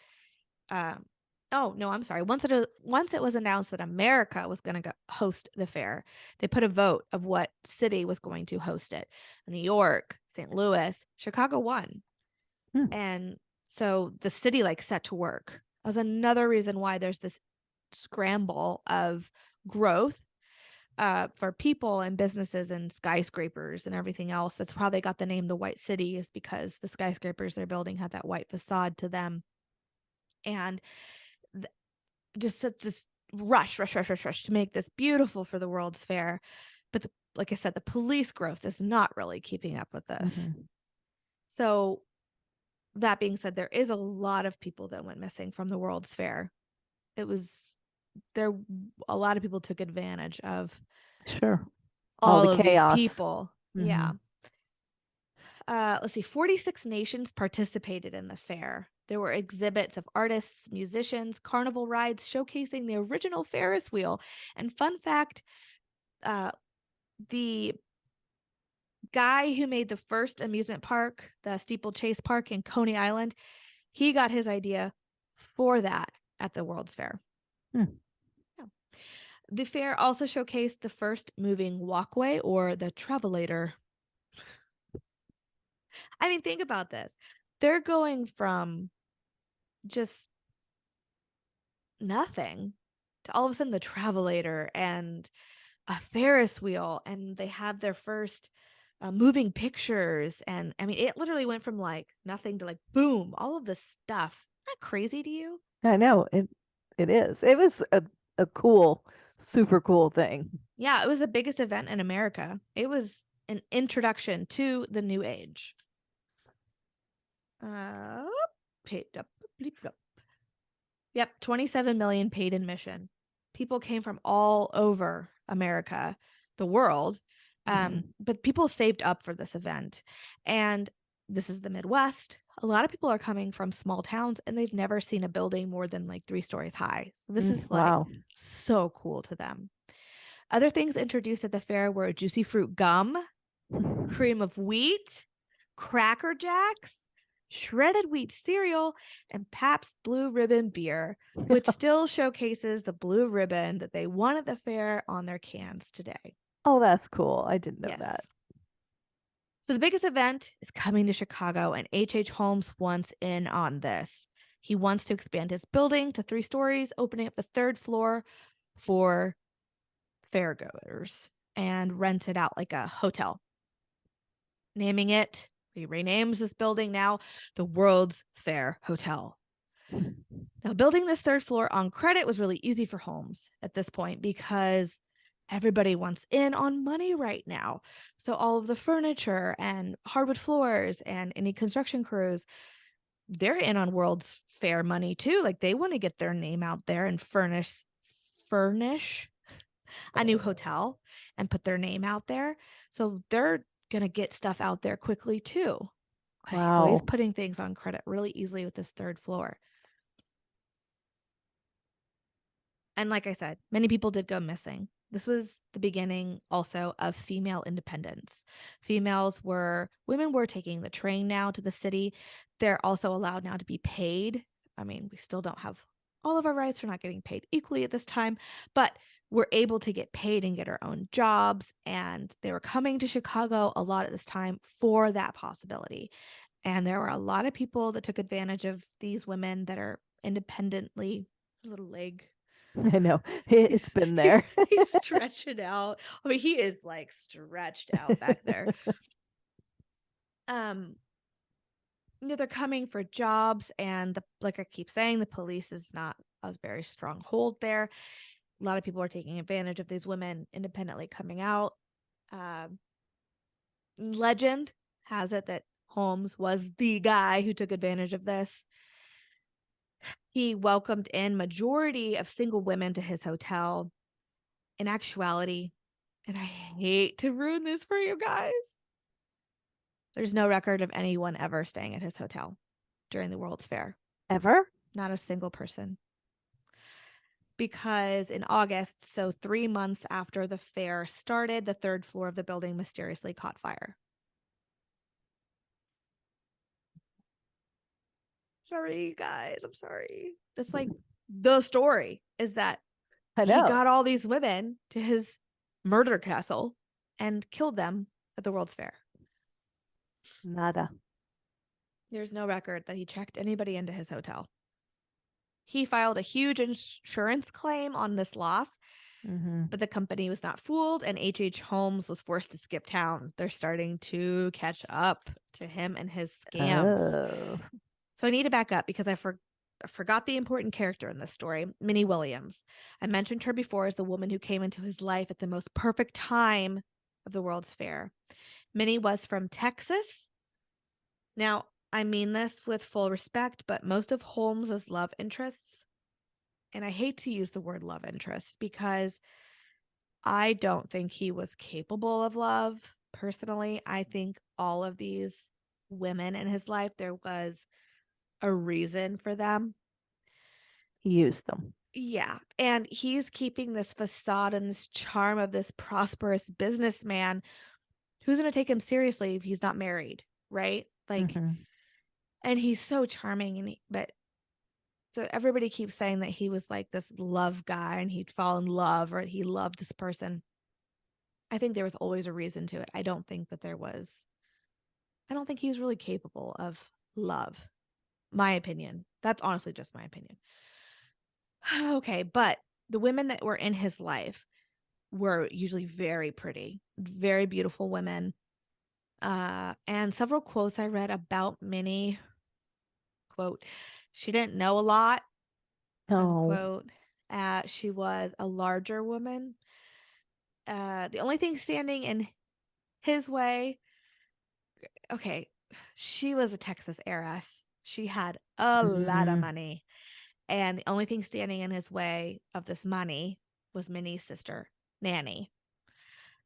um, oh no, I'm sorry. Once it was announced that America was going to host the fair, they put a vote of what city was going to host it. New York, St. Louis, Chicago won, Hmm. and so the city like set to work. That was another reason why there's this scramble of growth for people and businesses and skyscrapers and everything else. That's how they got the name the White City, is because the skyscrapers they're building had that white facade to them. And th- just such this rush to make this beautiful for the World's Fair. But like I said, the police growth is not really keeping up with this. Mm-hmm. So, that being said, there is a lot of people that went missing from the World's Fair. It was there, a lot of people took advantage of Sure. All the all of these chaos. people. Mm-hmm. Yeah. Let's see, 46 nations participated in the fair. There were exhibits of artists, musicians, carnival rides showcasing the original Ferris wheel. And fun fact, uh, the guy who made the first amusement park, the Steeplechase Park in Coney Island, he got his idea for that at the World's Fair. Hmm. Yeah. The fair also showcased the first moving walkway, or the travelator. I mean, think about this. They're going from just nothing to all of a sudden the travelator and a Ferris wheel, and they have their first moving pictures. And I mean, it literally went from like nothing to like boom, all of this stuff. Isn't that crazy to you? I know it is. It was a cool, super cool thing. Yeah, it was the biggest event in America. It was an introduction to the new age. Uh, paid up, bleep up. Yep, 27 million paid admission. People came from all over America, the world. Mm-hmm. But people saved up for this event. And this is the Midwest. A lot of people are coming from small towns and they've never seen a building more than like 3 stories high. So this is like Wow. so cool to them. Other things introduced at the fair were juicy fruit gum, cream of wheat, Cracker Jacks, shredded wheat cereal, and Pabst Blue Ribbon beer, which still showcases the blue ribbon that they won at the fair on their cans today. Oh, that's cool. I didn't know that. Yes. So the biggest event is coming to Chicago, and H. Holmes wants in on this. He wants to expand his building to 3 stories, opening up the third floor for fairgoers and rent it out like a hotel. Naming it, he renames this building now the World's Fair Hotel. Now, building this third floor on credit was really easy for Holmes at this point because everybody wants in on money right now. So, all of the furniture and hardwood floors and any construction crews, they're in on World's Fair money too. Like, they want to get their name out there and furnish a new hotel and put their name out there. So, they're going to get stuff out there quickly too. So, he's Wow. putting things on credit really easily with this third floor. And like I said, many people did go missing. This was the beginning also of female independence. Women were taking the train now to the city. They're also allowed now to be paid. I mean, we still don't have all of our rights. We're not getting paid equally at this time, but were able to get paid and get our own jobs. And they were coming to Chicago a lot at this time for that possibility. And there were a lot of people that took advantage of these women that are independently, little leg. I know. It's He's been he's there. he's stretching out. I mean, he is like stretched out back there. Um, they're coming for jobs, and like I keep saying, the police is not a very strong hold there. A lot of people are taking advantage of these women independently coming out. Um, Legend has it that Holmes was the guy who took advantage of this. He welcomed in majority of single women to his hotel. In actuality, and I hate to ruin this for you guys, there's no record of anyone ever staying at his hotel during the World's Fair. Ever? Not a single person. Because in August, so 3 months after the fair started, the third floor of the building mysteriously caught fire. Sorry, you guys. I'm sorry. That's like the story is that I he know. got all these women to his murder castle and killed them at the World's Fair. Nada. There's no record that he checked anybody into his hotel. He filed a huge insurance claim on this loss, Mm-hmm. but the company was not fooled, and H.H. Holmes was forced to skip town. They're starting to catch up to him and his scams. Oh. So I need to back up because I forgot the important character in this story, Minnie Williams. I mentioned her before as the woman who came into his life at the most perfect time of the World's Fair. Minnie was from Texas. Now, I mean this with full respect, but most of Holmes's love interests, and I hate to use the word love interest because I don't think he was capable of love personally. I think all of these women in his life, there was a reason for them. He used them. Yeah. And he's keeping this facade and this charm of this prosperous businessman who's going to take him seriously if he's not married, right? Like, Mm-hmm. and he's so charming. But so everybody keeps saying that he was like this love guy and he'd fall in love or he loved this person. I think there was always a reason to it. I don't think he was really capable of love. My opinion. That's honestly just my opinion. Okay, but the women that were in his life were usually very pretty, very beautiful women. And several quotes I read about Minnie, quote, she didn't know a lot, Oh. unquote. She was a larger woman. The only thing standing in his way, okay, she was a Texas heiress. She had a lot of Mm. money. And the only thing standing in his way of this money was Minnie's sister, Nanny.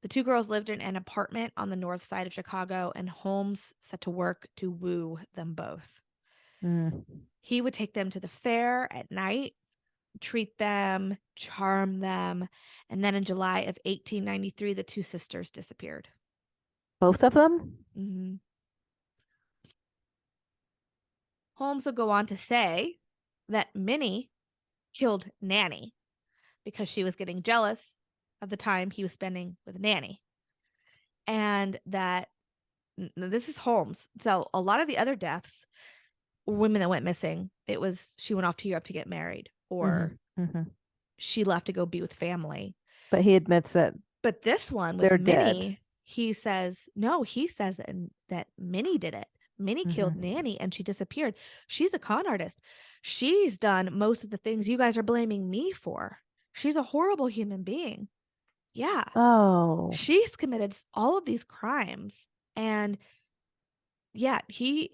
The two girls lived in an apartment on the north side of Chicago, and Holmes set to work to woo them both. Mm. He would take them to the fair at night, treat them, charm them, and then in July of 1893, the two sisters disappeared. Both of them? Mm-hmm. Holmes would go on to say that Minnie killed Nanny because she was getting jealous of the time he was spending with Nanny. And that this is Holmes. So a lot of the other deaths were women that went missing. It was she went off to Europe to get married, or Mm-hmm. Mm-hmm. she left to go be with family. But he admits that But this one with they're dead. Minnie, he says no. He says that Minnie did it. Minnie killed Mm-hmm. Nanny and she disappeared. She's a con artist. She's done most of the things you guys are blaming me for. She's a horrible human being. Yeah. Oh. She's committed all of these crimes. And yeah, he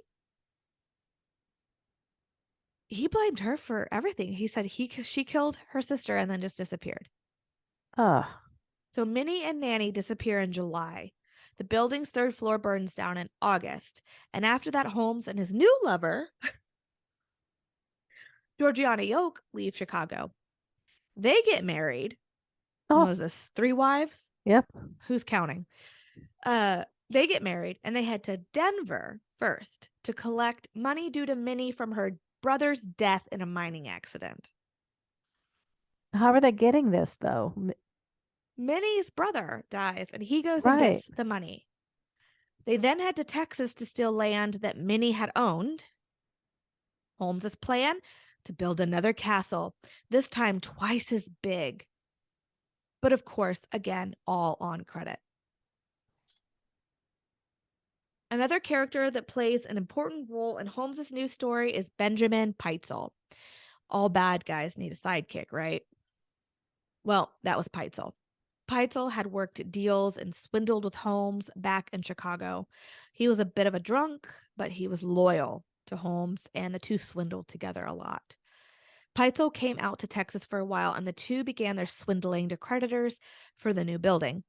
blamed her for everything. He said she killed her sister and then just disappeared. Ah. So Minnie and Nanny disappear in July. The building's third floor burns down in August. And after that, Holmes and his new lover, Georgiana Yoke, leave Chicago. They get married. What Oh. was this? 3 wives? Yep. Who's counting? They get married and they head to Denver first to collect money due to Minnie from her brother's death in a mining accident. How are they getting this though? Minnie's brother dies and he goes and Right. gets the money. They then head to Texas to steal land that Minnie had owned. Holmes's plan to build another castle, this time twice as big. But of course, again, all on credit. Another character that plays an important role in Holmes's new story is Benjamin Peitzel. All bad guys need a sidekick, right? Well, that was Peitzel. Peitzel had worked deals and swindled with Holmes back in Chicago. He was a bit of a drunk, but he was loyal to Holmes, and the two swindled together a lot. Peitzel came out to Texas for a while, and the two began their swindling to creditors for the new building.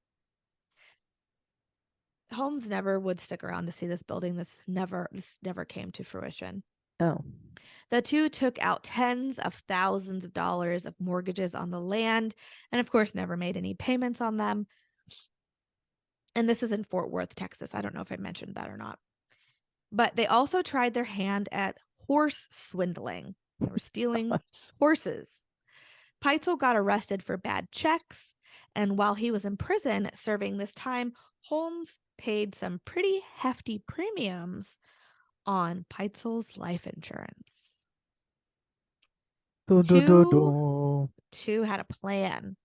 Holmes never would stick around to see this building. This never came to fruition. Oh. The two took out tens of thousands of dollars of mortgages on the land and, of course, never made any payments on them. And this is in Fort Worth, Texas. I don't know if I mentioned that or not. But they also tried their hand at horse swindling. They were stealing Gosh. horses. Peitzel got arrested for bad checks. And while he was in prison serving this time, Holmes paid some pretty hefty premiums on Peitzel's life insurance. Do, do, do, Two, do. two had a plan,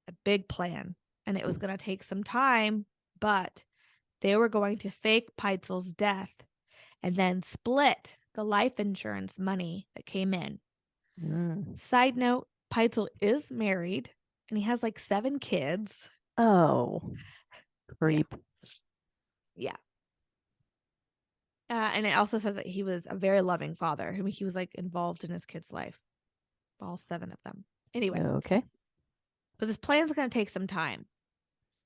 a big plan, and it was going to take some time, but they were going to fake Peitzel's death and then split the life insurance money that came in. Mm. Side note, Peitzel is married and he has like 7 kids. Oh, Yeah. creep. Yeah. And it also says that he was a very loving father. I mean, he was like involved in his kids' life, all 7 of them. Anyway, Okay. but this plan's going to take some time.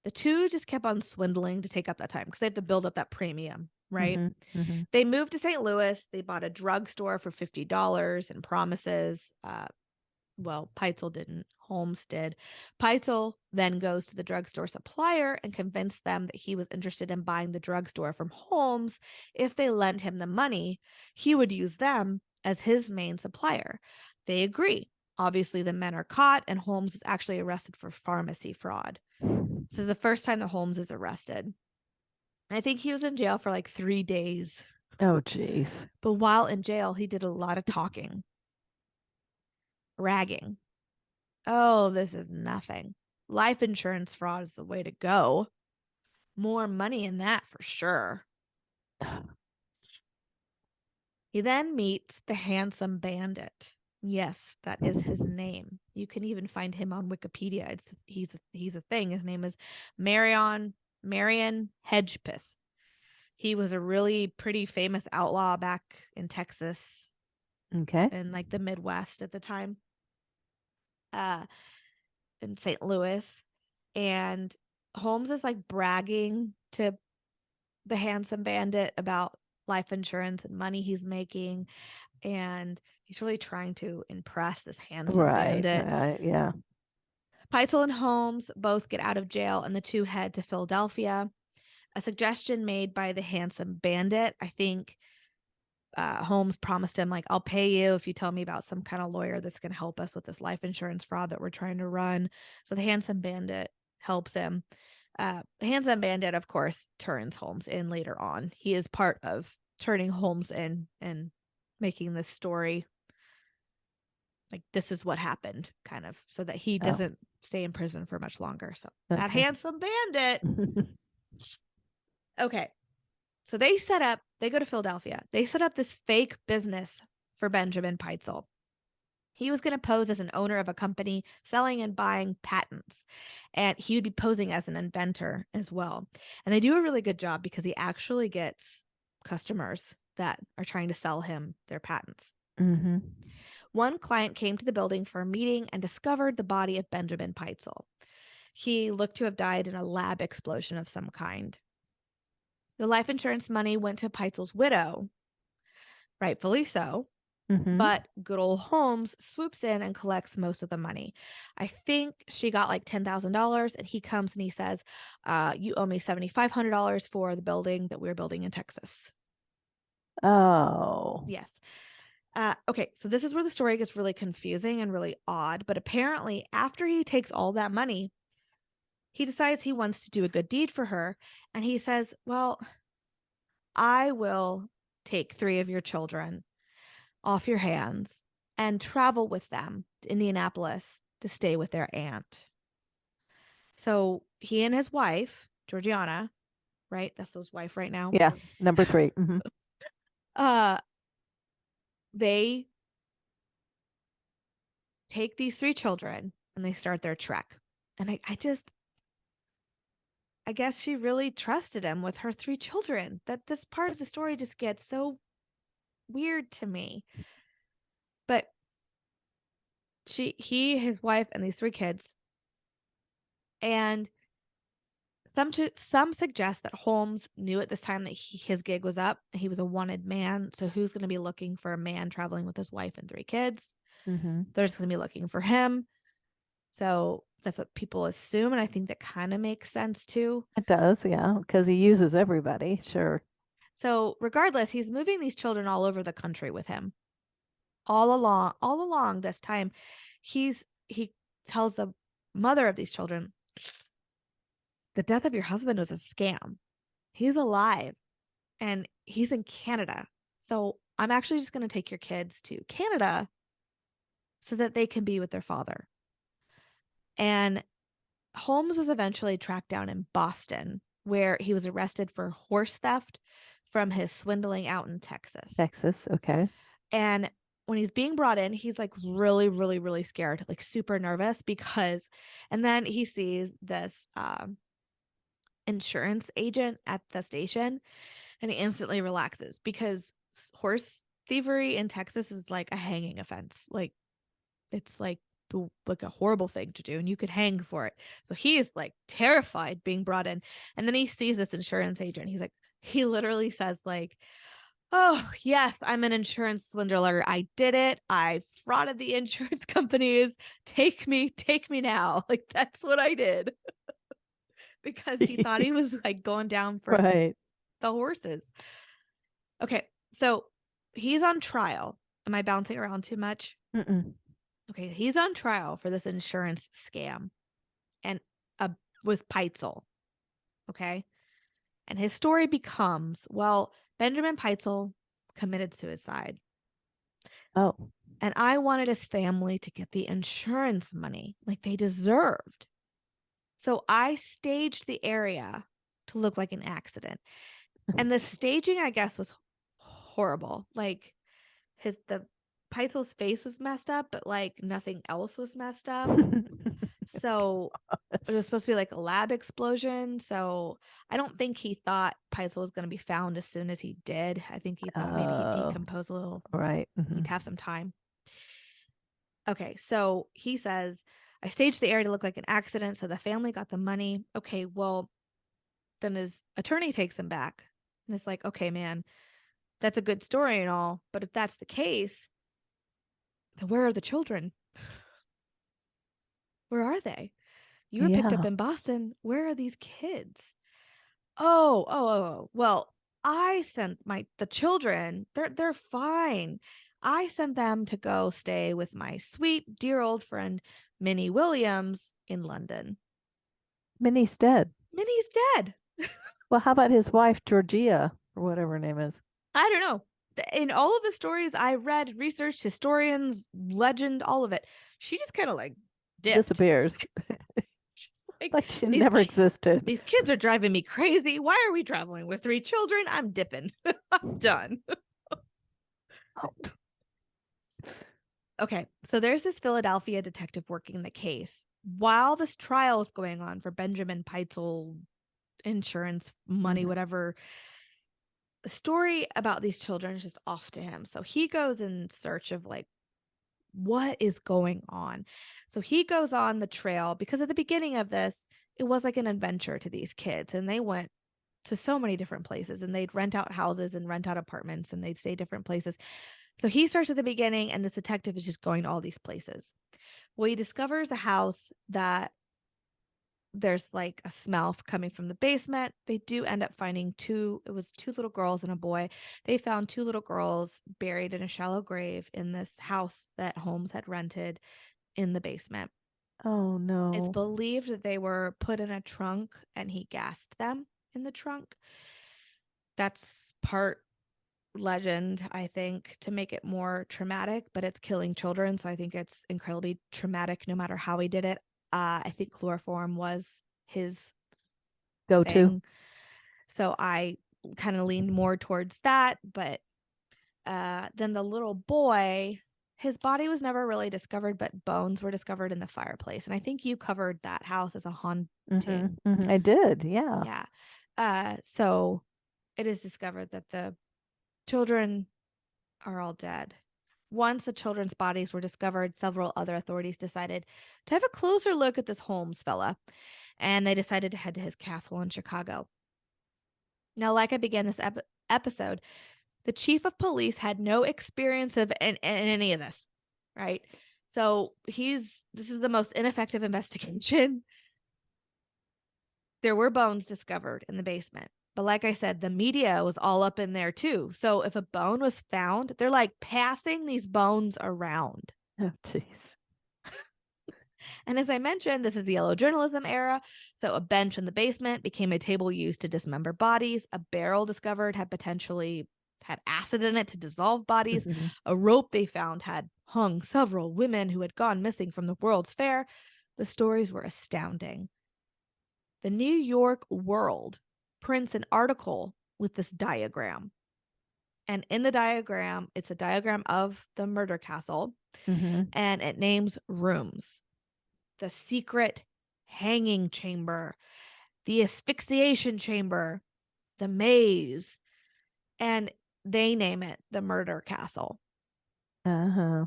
The two just kept on swindling to take up that time because they have to build up that premium, right? Mm-hmm. Mm-hmm. They moved to St. Louis. They bought a drugstore for $50 and promises. Well, Peitzel didn't. Holmes did. Peitzel then goes to the drugstore supplier and convinced them that he was interested in buying the drugstore from Holmes. If they lent him the money, he would use them as his main supplier. They agree. Obviously, the men are caught, and Holmes is actually arrested for pharmacy fraud. This is the first time that Holmes is arrested. I think he was in jail for like 3 days. Oh, jeez. But while in jail, he did a lot of talking, ragging. Oh, this is nothing. Life insurance fraud is the way to go. More money in that for sure. He then meets the handsome bandit. Yes, that is his name. You can even find him on Wikipedia. He's a thing. His name is Marion Hedgepeth. He was a really pretty famous outlaw back in Texas Okay. and like the Midwest at the time. In St. Louis. And Holmes is like bragging to the handsome bandit about life insurance and money he's making. And he's really trying to impress this handsome Right. bandit. Right. Yeah. Peitzel and Holmes both get out of jail and the two head to Philadelphia. A suggestion made by the handsome bandit, I think Holmes promised him, like, I'll pay you if you tell me about some kind of lawyer that's going to help us with this life insurance fraud that we're trying to run. So the handsome bandit helps him. Handsome bandit, of course, turns Holmes in later on. He is part of turning Holmes in and making this story like this is what happened, kind of, so that he Oh, doesn't stay in prison for much longer. So that okay. handsome bandit. Okay. So they go to Philadelphia. They set up this fake business for Benjamin Peitzel. He was going to pose as an owner of a company selling and buying patents. And he would be posing as an inventor as well. And they do a really good job because he actually gets customers that are trying to sell him their patents. Mm-hmm. One client came to the building for a meeting and discovered the body of Benjamin Peitzel. He looked to have died in a lab explosion of some kind. The life insurance money went to Peitzel's widow, rightfully so. Mm-hmm. But good old Holmes swoops in and collects most of the money. I think she got like $10,000, and he comes and he says, you owe me $7,500 for the building that we're building in Texas. Oh. Yes. Okay, so this is where the story gets really confusing and really odd. But apparently, after he takes all that money, he decides he wants to do a good deed for her. And he says, well, I will take three of your children off your hands and travel with them to Indianapolis to stay with their aunt. So he and his wife, Georgiana, right? That's his wife right now. Yeah, number 3. Uh, they take these three children and they start their trek. And I guess she really trusted him with her three children. That this part of the story just gets so weird to me. But his wife, and these three kids, and some suggest that Holmes knew at this time that his gig was up. He was a wanted man. So who's going to be looking for a man traveling with his wife and three kids? Mm-hmm. They're just going to be looking for him. So that's what people assume. And I think that kind of makes sense too. It does, yeah, because he uses everybody. Sure. So regardless, he's moving these children all over the country with him. All along this time, he tells the mother of these children, the death of your husband was a scam. He's alive and he's in Canada. So I'm actually just going to take your kids to Canada so that they can be with their father. And Holmes was eventually tracked down in Boston, where he was arrested for horse theft from his swindling out in Texas. Texas, okay. And when he's being brought in, he's like really, really, really scared, like super nervous and then he sees this insurance agent at the station and he instantly relaxes because horse thievery in Texas is like a hanging offense. Like it's like a horrible thing to do and you could hang for it. So he is like terrified being brought in. And then he sees this insurance agent. He literally says like, oh, yes, I'm an insurance swindler. I did it. I frauded the insurance companies. Take me now. Like that's what I did because he thought he was like going down for Right. the horses. Okay. So he's on trial. Am I bouncing around too much? Mm-mm. Okay. He's on trial for this insurance scam and with Peitzel. Okay. And his story becomes, well, Benjamin Peitzel committed suicide. Oh. And I wanted his family to get the insurance money like they deserved. So I staged the area to look like an accident. And the staging, I guess, was horrible. Like the Peitzel's face was messed up, but like nothing else was messed up. So it was supposed to be like a lab explosion. So I don't think he thought Peitzel was going to be found as soon as he did. I think he thought maybe he'd Oh, decompose a little. right. Mm-hmm. He'd have some time. Okay, so he says, I staged the area to look like an accident, so the family got the money. Okay, well, then his attorney takes him back. And it's like, okay, man, that's a good story and all, but if that's the case, then where are the children? Where are they? You were picked up Yeah. in Boston. Where are these kids? Oh. Well, I sent the children. They're fine. I sent them to go stay with my sweet dear old friend Minnie Williams in London. Minnie's dead. Minnie's dead. Well, how about his wife, Georgia, or whatever her name is? I don't know. In all of the stories I read, researched, historians, legend, all of it, she just kind of like dipped. Disappears. She's like, Like she these never existed. these kids are driving me crazy. Why are we traveling with three children? I'm dipping. I'm done. Out. Okay, so there's this Philadelphia detective working the case while this trial is going on for Benjamin Peitzel insurance money, Mhm. whatever. The story about these children is just off to him. So he goes in search of like what is going on. So he goes on the trail because at the beginning of this, it was like an adventure to these kids, and they went to so many different places and they'd rent out houses and rent out apartments and they'd stay different places. So he starts at the beginning and this detective is just going to all these places. Well, he discovers a house that there's like a smell coming from the basement. They do end up finding it was two little girls and a boy. They found two little girls buried in a shallow grave in this house that Holmes had rented in the basement. Oh It's no. believed that they were put in a trunk and he gassed them in the trunk. That's part legend, I think, to make it more traumatic, but it's killing children. So I think it's incredibly traumatic no matter how he did it. I think chloroform was his Go to. thing. So I kind of leaned more towards that. But then the little boy, his body was never really discovered, but bones were discovered in the fireplace. And I think you covered that house as a haunting. I did. Yeah. Yeah. So it is discovered that the children are all dead. Once the children's bodies were discovered, several other authorities decided to have a closer look at this Holmes fella, and they decided to head to his castle in Chicago. Now, like I began this episode, the chief of police had no experience in any of this, right? So this is the most ineffective investigation. There were bones discovered in the basement. But like I said, the media was all up in there too. So if a bone was found, they're like passing these bones around. Oh, jeez. And as I mentioned, this is the yellow journalism era. So a bench in the basement became a table used to dismember bodies. A barrel discovered had potentially had acid in it to dissolve bodies. Mhm. A rope they found had hung several women who had gone missing from the World's Fair. The stories were astounding. The New York World prints an article with this diagram. And in the diagram, it's a diagram of the murder castle, Mhm. and it names rooms: the secret hanging chamber, the asphyxiation chamber, the maze, and they name it the murder castle Uh-huh.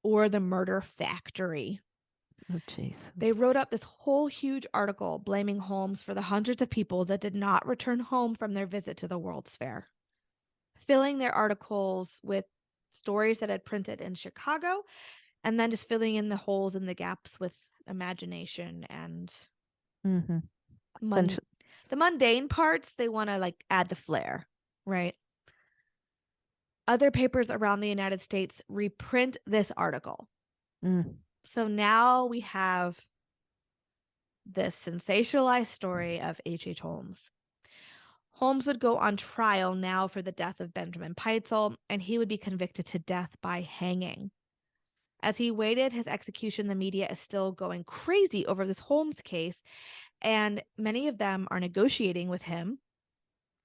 or the murder factory. Oh, jeez. They wrote up this whole huge article blaming Holmes for the hundreds of people that did not return home from their visit to the World's Fair, filling their articles with stories that had printed in Chicago, and then just filling in the holes and the gaps with imagination and Mhm. mun- Essentially. the mundane parts. They want to like add the flair, right? Other papers around the United States reprint this article. Mm. So now we have this sensationalized story of H.H. Holmes. Holmes would go on trial now for the death of Benjamin Peitzel, and he would be convicted to death by hanging. As he waited his execution, the media is still going crazy over this Holmes case, and many of them are negotiating with him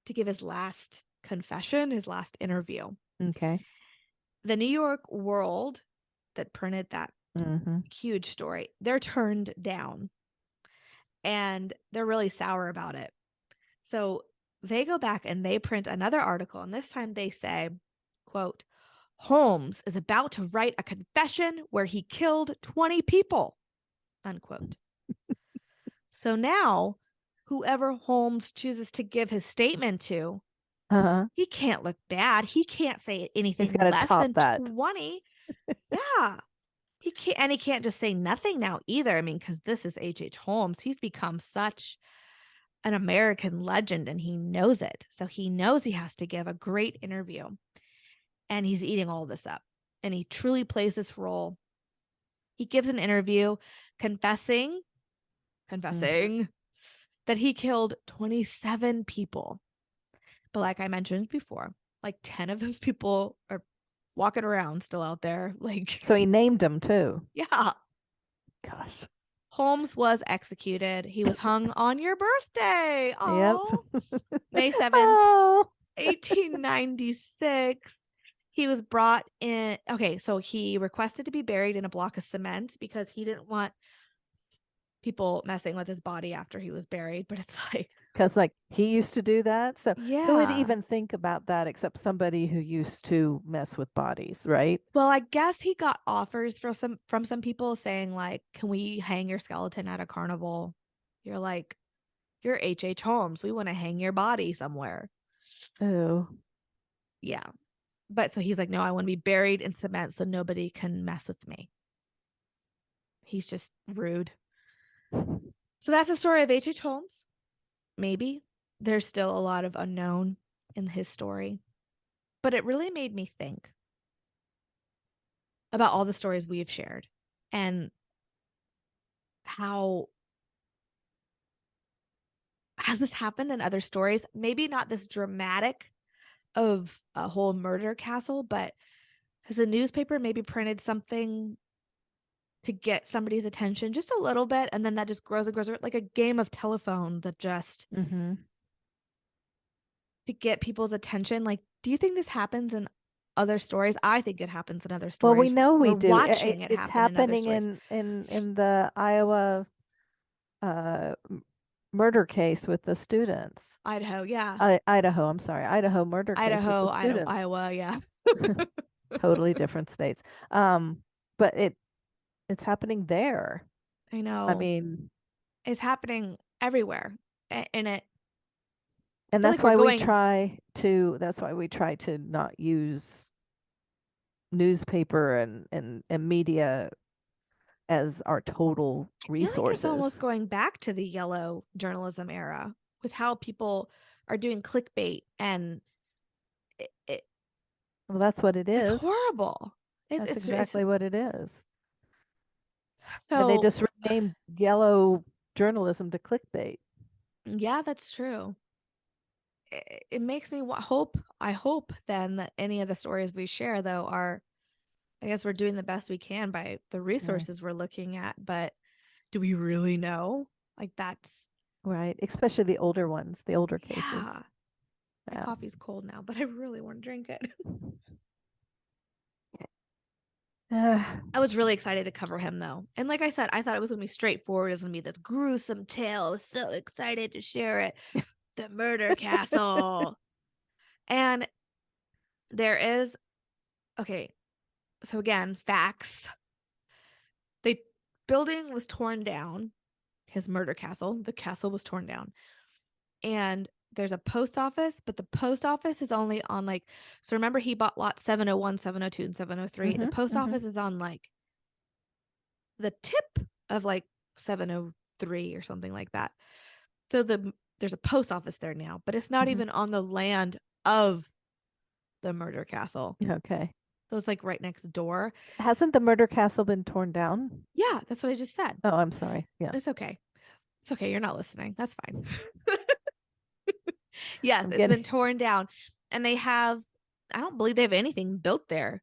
to give his last confession, his last interview. Okay. The New York World that printed that Mhm. huge story, they're turned down and they're really sour about it. So they go back and they print another article, and this time they say, quote, Holmes is about to write a confession where he killed 20 people, unquote. So now, whoever Holmes chooses to give his statement to, Uh-huh. he can't look bad. He can't say He's anything got to less top than that. 20. Yeah. He can't, and he can't just say nothing now either. I mean, because this is H.H. Holmes. He's become such an American legend and he knows it. So he knows he has to give a great interview. And he's eating all this up. And he truly plays this role. He gives an interview confessing Mhm. that he killed 27 people. But like I mentioned before, like 10 of those people are walking around still out there. Like, So he named him too. yeah. Gosh. Holmes was executed. He was hung on your birthday. Yep. Oh, May 7th, Oh. 1896. He was brought in. Okay, so he requested to be buried in a block of cement because he didn't want people messing with his body after he was buried. But it's like, Because like he used to do that. So who would yeah. even think about that except somebody who used to mess with bodies, right? Well, I guess he got offers from some people saying like, "Can we hang your skeleton at a carnival?" You're like, "You're H.H. Holmes. We want to hang your body somewhere." Oh. Yeah. But so he's like, "No, I want to be buried in cement so nobody can mess with me." He's just rude. So that's the story of H.H. Holmes. Maybe there's still a lot of unknown in his story, but it really made me think about all the stories we've shared and how has this happened in other stories? Maybe not this dramatic of a whole murder castle, but has a newspaper maybe printed something to get somebody's attention just a little bit, and then that just grows and grows like a game of telephone that just Mm-hmm. to get people's attention. Like, do you think this happens in other stories? I think it happens in other Well, we stories. know We're we do. watching it It's happen in other happening stories. in the Iowa uh, murder case with the students. Idaho, yeah. Idaho, I'm sorry, Idaho murder case with the Idaho, students. Iowa, yeah. Totally different states. But it's happening there. I I know. mean, It's happening everywhere. And it I and feel like we're going that's why we try to not use newspaper and media as our total I feel like it's almost resources. going back to the yellow journalism era with how people are doing clickbait and it Well, that's what it it's is. horrible. That's It's exactly what it is. And they so just renamed yellow journalism to clickbait. yeah, that's true. It makes me hope. I hope then that any of the stories we share though are, I guess we're doing the best we can by the Mm, resources we're looking at, but do we really know? Like that's right. Especially the older ones, the older cases. yeah. My Yeah. coffee's cold now, but I really want to drink it. Uh, I was really excited to cover him though. And like I said, I thought it was going to be straightforward. It was going to be this gruesome tale. I was so excited to share it. The murder castle. And there is, okay, so again, facts. The building was torn down, his murder castle. The castle was torn down. And there's a post office, but the post office is only on like, so remember he bought lot 701, 702, and 703. The mm-hmm, post mm-hmm. office is on like the tip of like 703 or something like that. So there's a post office there now, but it's not Mm-hmm. even on the land of the murder castle. Okay. So it's like right next door. Hasn't the murder castle been torn down? Yeah, that's what I just said. Oh, I'm sorry. Yeah. It's okay. It's okay. You're not listening. That's fine. Yes, I'm it's getting been torn down. And they have, I don't believe they have anything built there.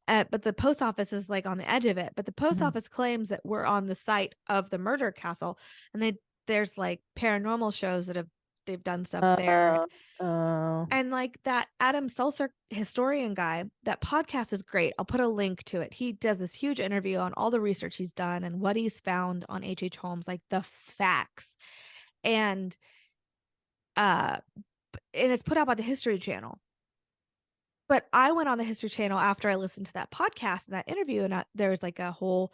But the post office is like on the edge of it. But the post Mhm. office claims that we're on the site of the murder castle. And there's like paranormal shows that they've done stuff there. uh, uh, And like that Adam Seltzer historian guy, that podcast is great. I'll put a link to it. He does this huge interview on all the research he's done and what he's found on H.H. Holmes, like the facts. And uh and it's put out by the History Channel. But I went on the History Channel after I listened to that podcast and that interview, and there's like a whole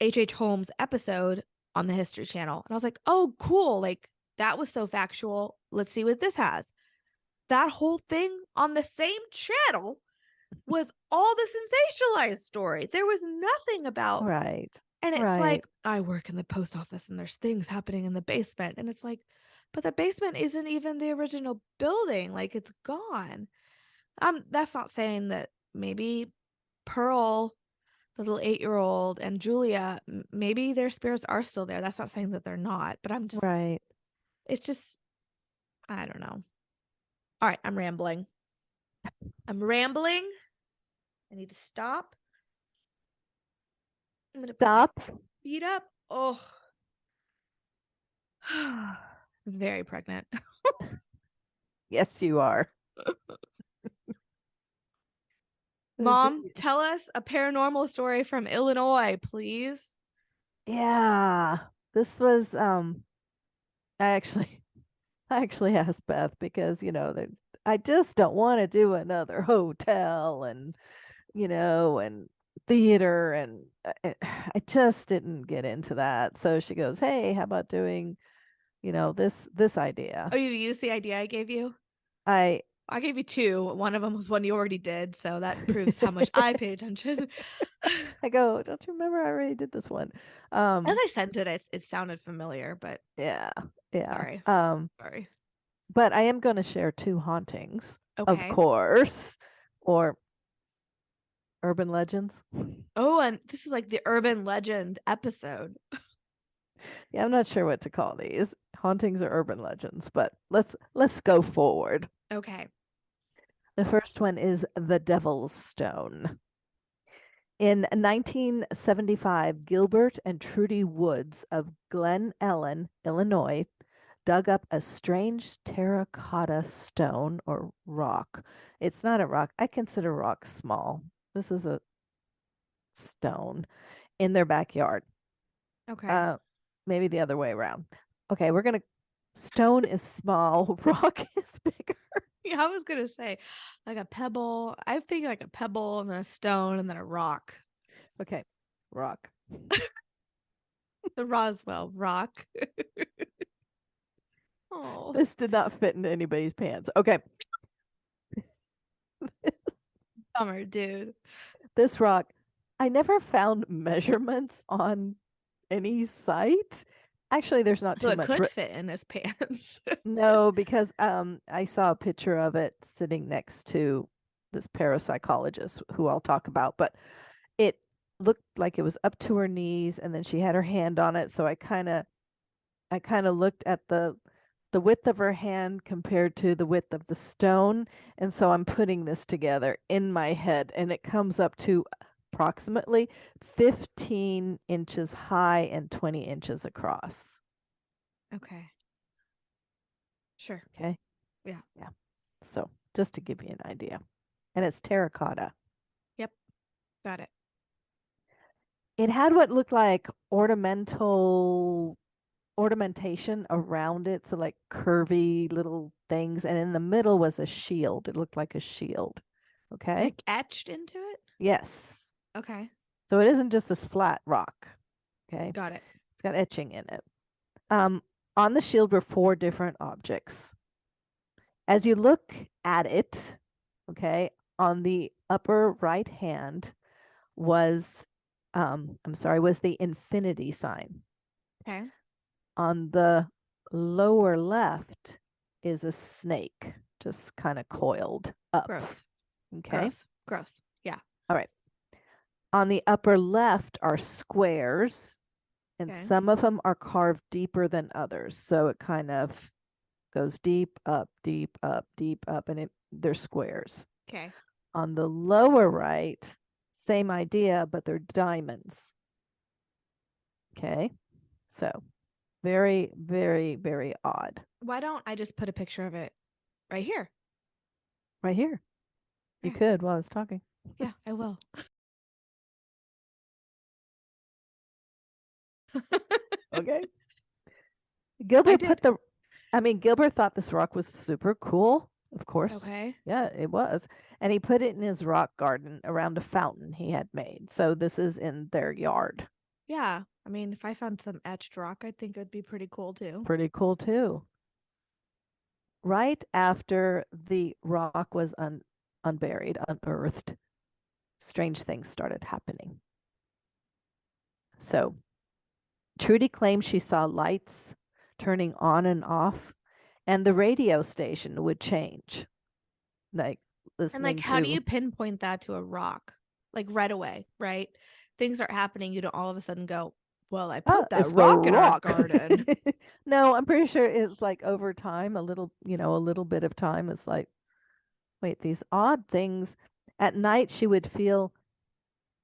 H.H. Holmes episode on the History Channel. And I was like, oh, cool. Like that was so factual. Let's see what this has. That whole thing on the same channel was all the sensationalized story. There was nothing about, right. and it's Right. like, I work in the post office and there's things happening in the basement. And it's like, but the basement isn't even the original building. Like it's gone. That's not saying that maybe Pearl, the little 8-year-old, and Julia, maybe their spirits are still there. That's not saying that they're not, but Right. it's just, I don't know. All right, I'm rambling. I'm rambling. I need to stop. I'm going to put my Stop. feet up. Oh, very pregnant. Yes, you are. Mom, tell us a paranormal story from Illinois, please. Yeah. This was I actually I actually asked Beth because, I just don't want to do another hotel and theater and I just didn't get into that. So she goes, "Hey, how about doing, this idea?" Oh, you used the idea I gave you? I gave you two. One of them was one you already did, so that proves how much I pay attention. I go, don't you remember I already did this one? As Um, I sent it, it sounded familiar, but yeah, yeah. sorry. Sorry. But I am going to share two hauntings, of Okay. course, or urban legends. Oh, and this is like the urban legend episode. Yeah, I'm not sure what to call these. Hauntings or urban legends, but let's go forward. Okay. The first one is the Devil's Stone. In 1975, Gilbert and Trudy Woods of Glen Ellen, Illinois, dug up a strange terracotta stone or rock. It's not a rock. I consider rock small. This is a stone in their backyard. Okay. Uh, maybe the other way around. Okay, we're gonna. Stone is small, rock is bigger. Yeah, I was gonna say like a pebble. I think like a pebble and then a stone and then a rock. Okay, rock. The Roswell rock. Oh, This did not fit into anybody's pants. Okay, bummer, dude. this rock, I never found measurements on any site. Actually, there's not So too it much. could fit in his pants. No, because I saw a picture of it sitting next to this parapsychologist who I'll talk about, but it looked like it was up to her knees and then she had her hand on it, so I kind of looked at the width of her hand compared to the width of the stone, and so I'm putting this together in my head and it comes up to approximately 15 inches high and 20 inches across. Okay. Sure. Okay? Yeah. Yeah. So, just to give you an idea. And it's terracotta. Yep. Got it. It had what looked like ornamentation around it, so like curvy little things, and in the middle was a shield. It looked like a shield. Okay? Like etched into it? Yes. Okay. So it isn't just this flat rock. Okay? Got it. It's got etching in it. Um on the shield were four different objects. As you look at it, okay, on the upper right hand was was the infinity sign. Okay. On the lower left is a snake just kind of coiled up. Gross. Okay. Gross. Gross. Yeah. All right. On the upper left are squares, and Okay. some of them are carved deeper than others. So it kind of goes deep, up, deep, up, deep, up, and they're squares. Okay. On the lower right, same idea, but they're diamonds. Okay. So very, very, very odd. Why don't I just put a picture of it right here? Right here. You Yeah. could while I was talking. Yeah, I will. Okay. I Gilbert did. put the, I mean, Gilbert thought this rock was super cool, of course. Okay. Yeah, it was. And he put it in his rock garden around a fountain he had made. So this is in their yard. Yeah. I mean, if I found some etched rock, I think it would be pretty cool too. Pretty cool, too. Right after the rock was unburied, unearthed, strange things started happening. So Trudy claimed she saw lights turning on and off, and the radio station would change. Like And like, listening how do to, you pinpoint that to a rock? Like right away, right? Things are happening. You don't all of a sudden go, well, I oh, put that it's the rock in our rock. garden. No, I'm pretty sure it's like over time, a little bit of time. It's like, wait, these odd things. At night, she would feel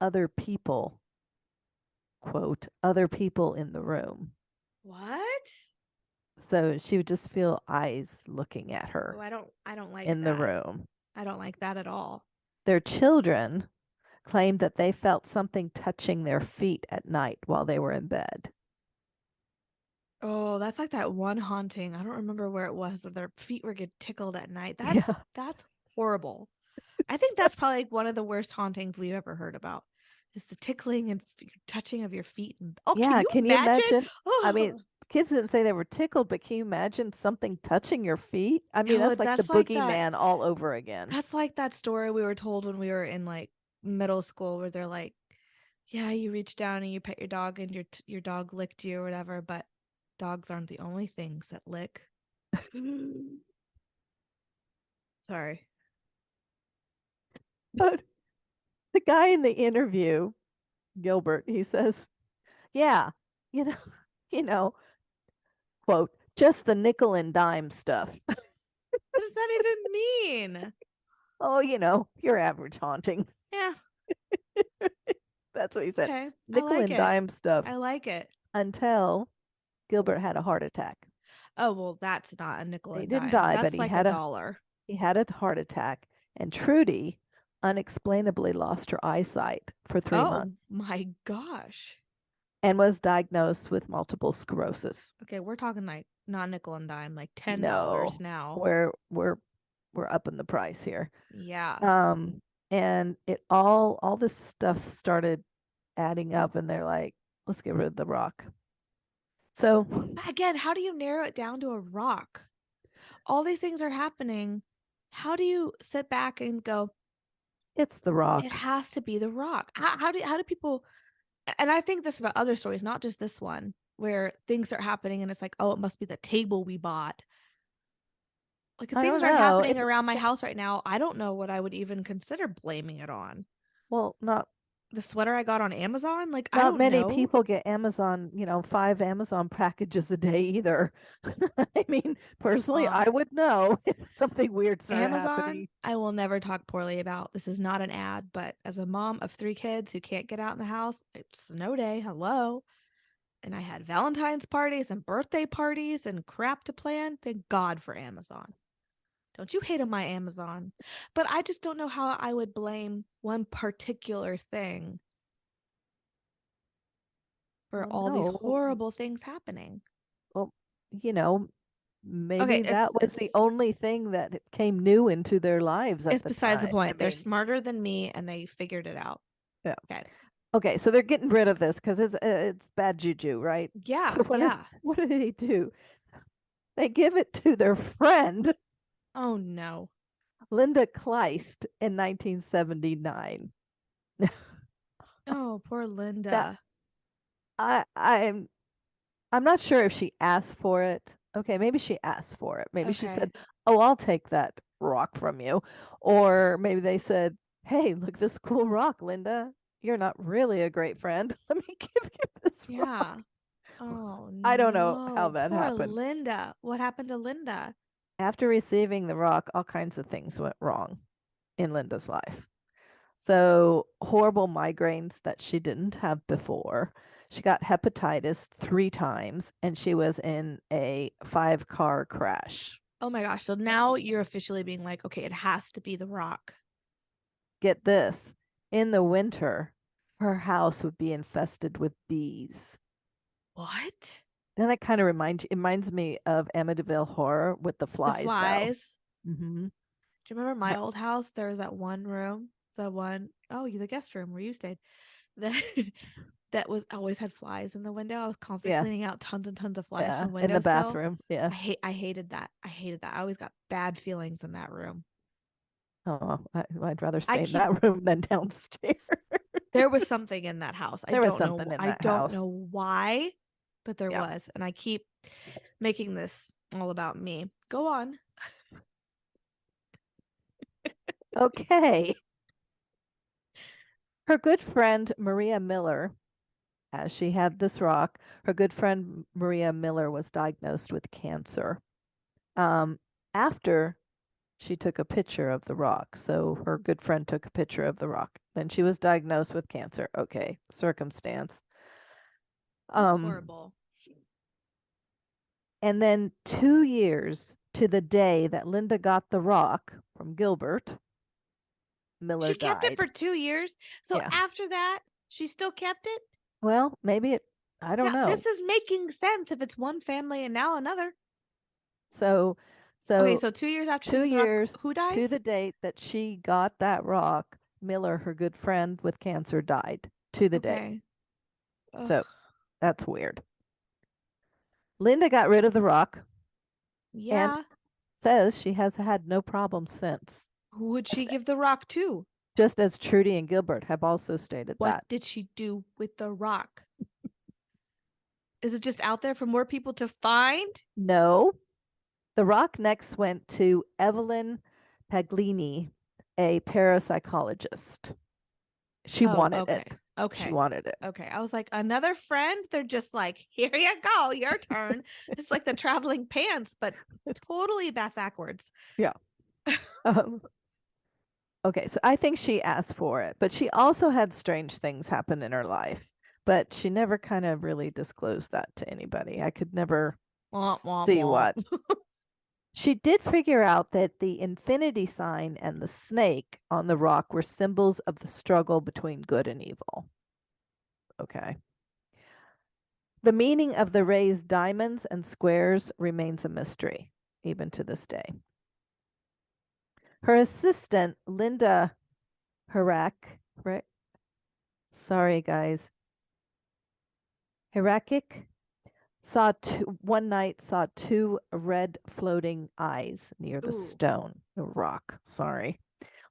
other people, quote, other people in the room. What? So she would just feel eyes looking at Oh, her I don't like in the that. room. I don't like that at all. Their children claimed that they felt something touching their feet at night while they were in bed. Oh, that's like that one haunting. I don't remember where it was, where their feet were get tickled at night. Yeah. That's horrible. I think that's probably like one of the worst hauntings we've ever heard about. Is the tickling and touching of your feet. And oh, can Yeah. you Can you imagine? imagine? I mean, Oh, kids didn't say they were tickled, but can you imagine something touching your feet? I mean, Oh, that's like the that's like that. boogeyman all over again. That's like that story we were told when we were in like middle school where they're like, yeah, you reach down and you pet your dog and your dog licked you or whatever, but dogs aren't the only things that lick. Sorry. But the guy in the interview, Gilbert, he says, yeah, you know, you know, quote, just the nickel and dime stuff. What does that even mean? Oh, your average haunting. Yeah, That's what he said. okay. I Nickel like and it. dime stuff I like it. until Gilbert had a heart attack. Oh, well, that's not a nickel He and didn't dime. die, but That's like a dollar. he had a heart attack, and Trudy unexplainably lost her eyesight for three Oh months my gosh. and was diagnosed with multiple sclerosis. Okay, we're talking like not nickel and dime, like $10 No, now. we're up in the price here. Yeah. Um, and it all this stuff started adding up, and they're like, let's get rid of the rock. So But again, how do you narrow it down to a rock? All these things are happening. How do you sit back and go, it's the it rock. has to be the rock? How do people, and I think this about other stories, not just this one, where things are happening and it's like, oh, it must be the table we bought. Like if I things don't aren't know happening if around my house right now, I don't know what I would even consider blaming it on. well, The sweater I got on Amazon, like I not don't many know. people get Amazon, 5 Amazon packages a day either. I mean, personally, Uh I would know if something weird started Amazon, happening. I will never talk poorly about. This is not an ad, but as a mom of 3 kids who can't get out in the house, it's snow day. Hello. And I had Valentine's parties and birthday parties and crap to plan. Thank God for Amazon. Don't you hate on my Amazon? But I just don't know how I would blame one particular thing for Well, all these no. horrible things happening. Well, you know, Okay, maybe that was the only thing that came new into their lives at it's the besides the time. I point. They're mean, smarter than me and they figured it out. yeah. Okay. Okay, so they're getting rid of this because it's bad juju, right? Yeah, So yeah. what do they do? They give it to their friend Oh no. Linda Kleist in 1979. Oh, poor That Linda. I'm not sure if she asked for it. Okay, maybe she asked for it. Maybe she Okay. said, "Oh, I'll take that rock from you," or maybe they said, "Hey, look this cool rock, Linda. You're not really a great friend. Let me give you this rock." Yeah. Oh I don't know how no. that Poor happened. Linda. What happened to Linda? After receiving the rock, all kinds of things went wrong in Linda's life. So, horrible migraines that she didn't have before. She got hepatitis 3 times and she was in a 5 car crash. Oh my gosh. So now you're officially being like, okay, it has to be the rock. Get this, in the winter, her house would be infested with bees. What? And that kind of reminds me of Amityville Horror with the The flies, though. flies. Mm-hmm. Do you remember my old house? There was that one room, the guest room where you stayed, that that was always had flies in the window. I was constantly Yeah, cleaning out tons and tons of flies yeah, from in the windowsill. bathroom. Yeah. I hated that. I hated that. I always got bad feelings in that room. Oh, I'd rather I stay in keep that room than downstairs. There was something in that house. There was something in I that don't house. know why, but there Yeah. was. And I keep making this all about me. Go on. Okay. Her good friend Maria Miller, as she had this rock, her good friend Maria Miller was diagnosed with cancer. Um, after she took a picture of the rock. So her good friend took a picture of the rock. Then she was diagnosed with cancer. Okay, circumstance. That's Um, horrible. and then 2 years to the day that Linda got the rock from Gilbert, Miller She kept it died. for 2 years. So Yeah. after that, she still kept it. Well, maybe I don't Now, know. this is making sense if it's one family and now another. So, Okay, so so 2 years after she two gets the rock, years who to dies? the date that she got that rock, Miller, her good friend with cancer, died to the date. Okay. Ugh. So that's weird. Linda got rid of the rock and Yeah. says she has had no problems since. Who would she Just give the rock to? just as Trudy and Gilbert have also stated What that. did she do with the rock? Is it just out there for more people to find? No, the rock next went to Evelyn Paglini, a parapsychologist. She Oh, wanted it. okay. She Okay. wanted it. Okay. I was like, another friend? They're just like, here you go, your turn. It's like the traveling pants, but totally backwards. Yeah. Um, okay, so I think she asked for it, but she also had strange things happen in her life, but she never kind of really disclosed that to anybody. I could never Womp, womp, see womp. what. She did figure out that the infinity sign and the snake on the rock were symbols of the struggle between good and evil. Okay. The meaning of the raised diamonds and squares remains a mystery, even to this day. Her assistant, Linda Herak, sorry guys, Herakic, one night saw two red floating eyes near the Ooh. stone, the rock. Sorry.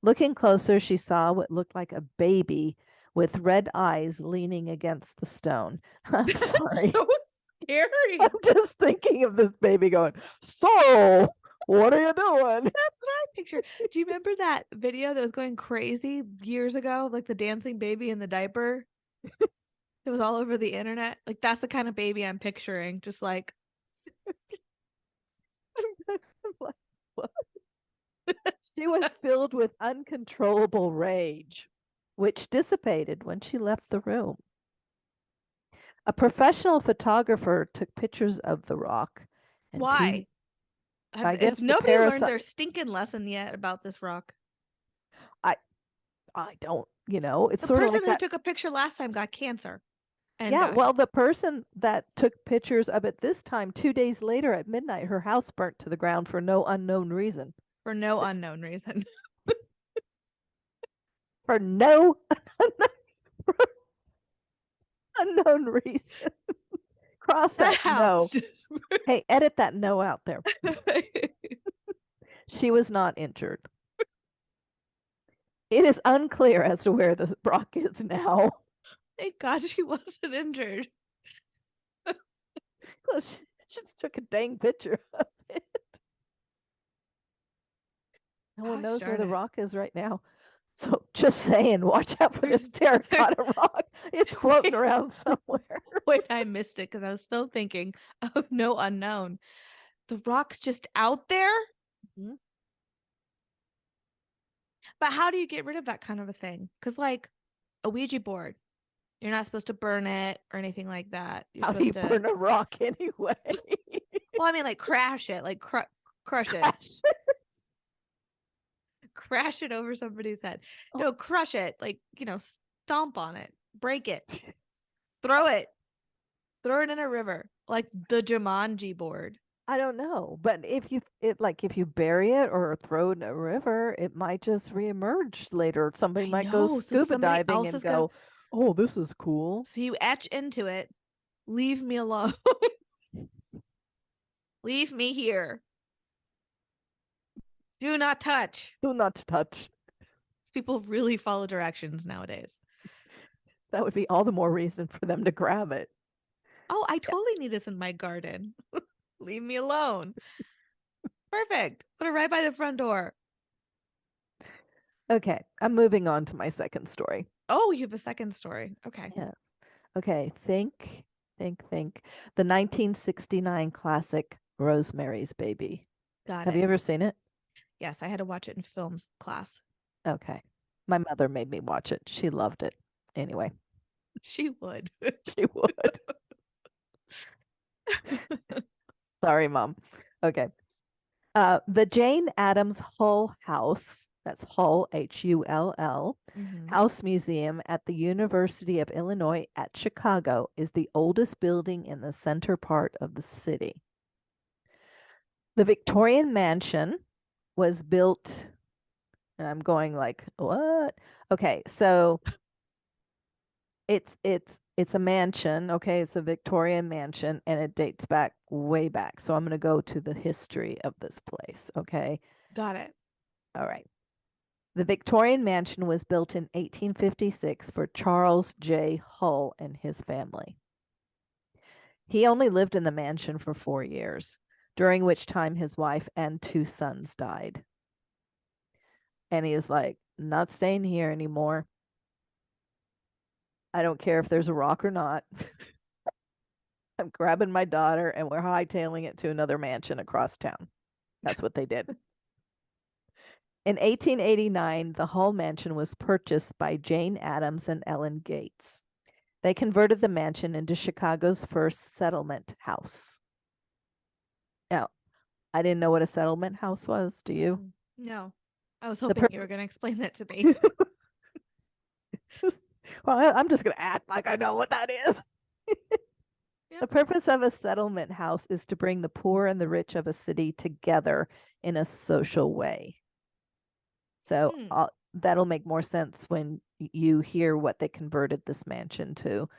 Looking closer, she saw what looked like a baby with red eyes leaning against the stone. I'm That's sorry. so I'm scary. just thinking of this baby going, so what are you doing? That's what I picture. Do you remember that video that was going crazy years ago? Like the dancing baby in the diaper? It was all over the internet. Like that's the kind of baby I'm picturing. Just like, What? She was filled with uncontrollable rage, which dissipated when she left the room. A professional photographer took pictures of the rock, and why? I If guess the nobody learned parasite. their stinking lesson yet about this rock, I I don't, it's the sort of person like who that. took a picture last time got cancer and Yeah, died well, the person that took pictures of it this time, 2 days later at midnight, her house burnt to the ground for no unknown reason. for no unknown reason. For no unknown reason. Cross That that house no. just. Hey, edit that no out there. She was not injured. It is unclear as to where the rock is now. Thank God she wasn't injured. Well, she just took a dang picture of it. No one Gosh knows where darn the it. rock is right now. So just saying, watch out for this There's terracotta rock. It's floating wait, around somewhere. wait, I missed it because I was still thinking of no unknown. The rock's just out there? Mm-hmm. But how do you get rid of that kind of a thing? Because, like, a Ouija board, you're not supposed to burn it or anything like that. You're How do you supposed to, burn a rock anyway? well, I mean, like, crash it, like, crush it, Crash. crash it over somebody's head. Oh, No, crush it, like, stomp on it, break it, throw it, throw it in a river, like the Jumanji board. I don't know, but if you bury it or throw it in a river, it might just reemerge later. Somebody I might go know. So scuba somebody diving else and is gonna. go, "Oh, this is cool." So you etch into it. Leave me alone. Leave me here. Do not touch. Do not touch. People really follow directions nowadays. That would be all the more reason for them to grab it. Oh, I Yeah. totally need this in my garden. Leave me alone. Perfect. Put it right by the front door. Okay, I'm moving on to my second story. Oh, you have a second story. Okay. Yes. Okay, think. The 1969 classic Rosemary's Baby. Got Have it. you ever seen it? Yes, I had to watch it in films class. Okay. My mother made me watch it. She loved it. Anyway, She would. she would. Sorry, Mom. Okay. The Jane Addams Hull House, that's Hull, Hull, Mhm. House Museum at the University of Illinois at Chicago is the oldest building in the center part of the city. The Victorian mansion was built, and I'm going like, what? Okay, so it's it's a mansion, okay? It's a Victorian mansion and it dates back way back. So I'm going to go to the history of this place, okay? Got it. All right. The Victorian mansion was built in 1856 for Charles J. Hull and his family. He only lived in the mansion for 4 years, during which time his wife and 2 sons died. And he is like, not staying here anymore. I don't care if there's a rock or not. I'm grabbing my daughter and we're hightailing it to another mansion across town. That's what they did. In 1889, the Hull mansion was purchased by Jane Addams and Ellen Gates. They converted the mansion into Chicago's first settlement house. Now, I didn't know what a settlement house was. Do you? No. I was The hoping pur- you were going to explain that to me. well, I'm just going to act like I know what that is. Yeah. The purpose of a settlement house is to bring the poor and the rich of a city together in a social way. So Hmm. that'll make more sense when you hear what they converted this mansion to.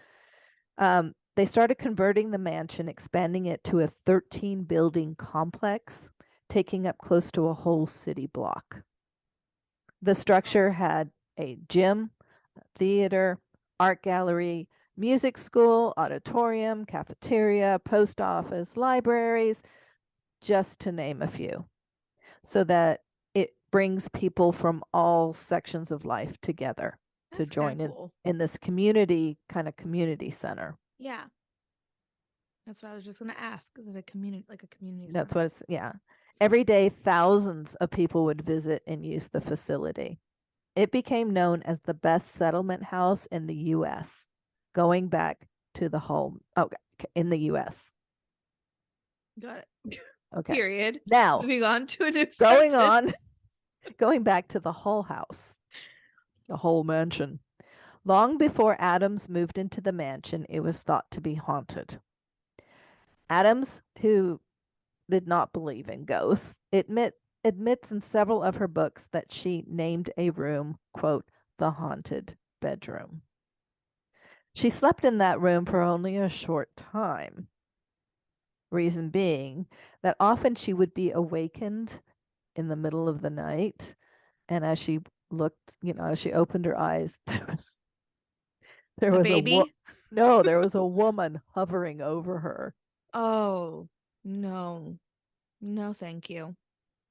They started converting the mansion, expanding it to a 13 building complex, taking up close to a whole city block. The structure had a gym, theater, art gallery, music school, auditorium, cafeteria, post office, libraries, just to name a few, so that it brings people from all sections of life together to That's kind of join cool. in this community kind of community center. Yeah. That's what I was just going to ask. Is it a community, like a community That's center? what it's, yeah. Every day, thousands of people would visit and use the facility. It became known as the best settlement house in the U.S., going back to the home, okay, in the U.S. Got it. Okay. Period. Now, Moving on to a new going sentence. on, going back to the Hull house, the Hull mansion. Long before Adams moved into the mansion, it was thought to be haunted. Adams, who did not believe in ghosts, admits in several of her books that she named a room, quote, the haunted bedroom. She slept in that room for only a short time. Reason being that often she would be awakened in the middle of the night. And as she looked, as she opened her eyes, there The was baby? no, there was a woman hovering over her. Oh, no. No, thank you.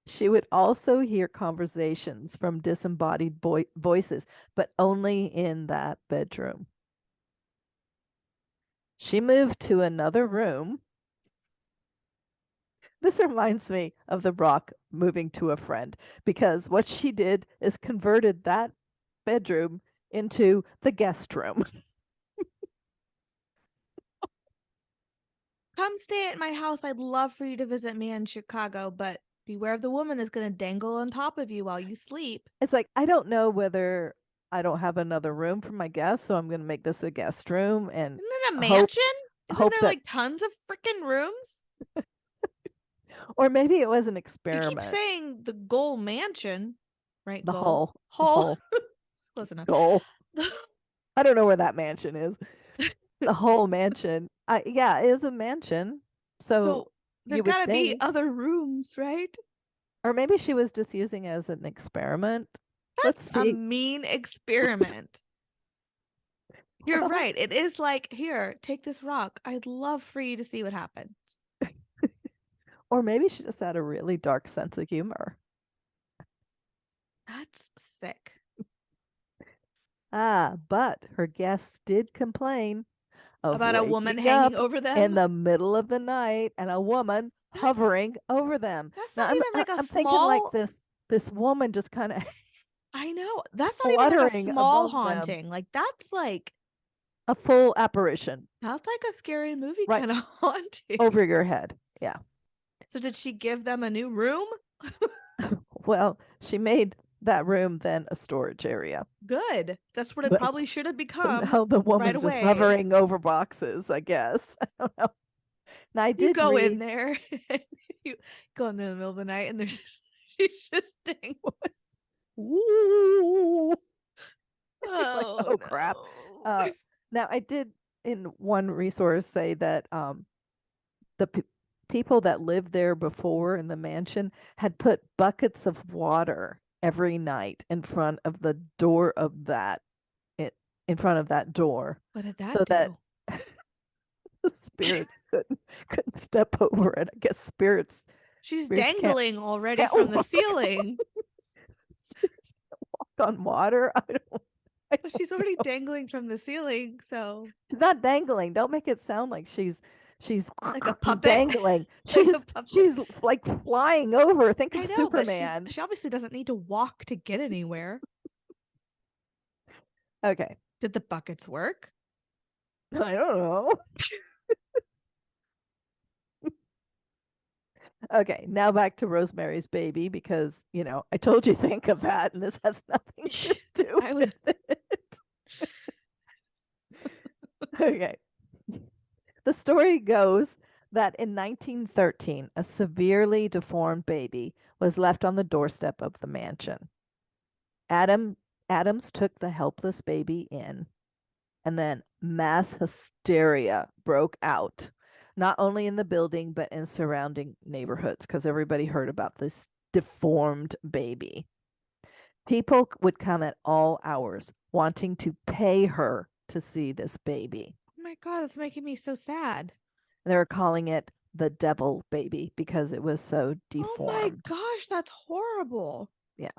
She would also hear conversations from disembodied voices, but only in that bedroom. She moved to another room. This reminds me of The Rock moving to a friend because what she did is converted that bedroom into the guest room. Come stay at my house. I'd love for you to visit me in Chicago, but beware of the woman that's going to dangle on top of you while you sleep. It's like, I don't know whether I don't have another room for my guests, so I'm going to make this a guest room and Isn't it a hope mansion? Isn't hope there that, like tons of freaking rooms? or maybe it was an You keep experiment. saying the goal mansion, right? The Goal. the Hull. whole Close enough. goal. I don't know where that mansion is. The whole mansion. Yeah, it is a mansion. So So there's you would got to be think, other rooms, right? or maybe she was just using it as an experiment. Let's That's a see. mean experiment. You're Well, right. It is like, here, take this rock. I'd love for you to see what happens. or maybe she just had a really dark sense of humor. That's sick. But her guests did complain of About a woman waking hanging up over in them. the middle of the night and a woman That's hovering over them. that's Now not even like a I'm thinking like small, this woman just kind of I know. That's not even like a fluttering small above them, haunting. Like a full apparition that's like a scary movie right kind of haunting. over your head. Yeah. So did she give them a new room? Well, she made that room then a storage area. Good. That's what it But probably should have so become now the right woman's just away. hovering over boxes, I guess. I don't know. Now I You did go in read, there, and you go in there in the middle of the night, and there's just, she's just dang. ooh, you're like, Oh oh crap. no. Uh, now I did in one resource say that the people that lived there before in the mansion had put buckets of water every night in front of the door of that it, in front of that door What did so that that do? the spirits couldn't step over it. I guess She's spirits dangling already can't from the walk ceiling. spirits can't walk on water. I But don't she's already know. dangling from the ceiling, so She's not dangling. Don't make it sound like she's like a puppet. dangling. Like a puppet. She's like flying over. Think of I know, but Superman. she obviously doesn't need to walk to get anywhere. Okay. Did the buckets work? I don't know. Okay, now back to Rosemary's Baby because, I told you think of that and this has nothing to do I with would. it. Okay. The story goes that in 1913, a severely deformed baby was left on the doorstep of the mansion. Adam Adams took the helpless baby in, and then mass hysteria broke out, not only in the building but in surrounding neighborhoods because everybody heard about this deformed baby. People would come at all hours wanting to pay her to see this baby. Oh my god, that's making me so sad. They were calling it the devil baby because it was so Oh my deformed. gosh, that's horrible. Yeah.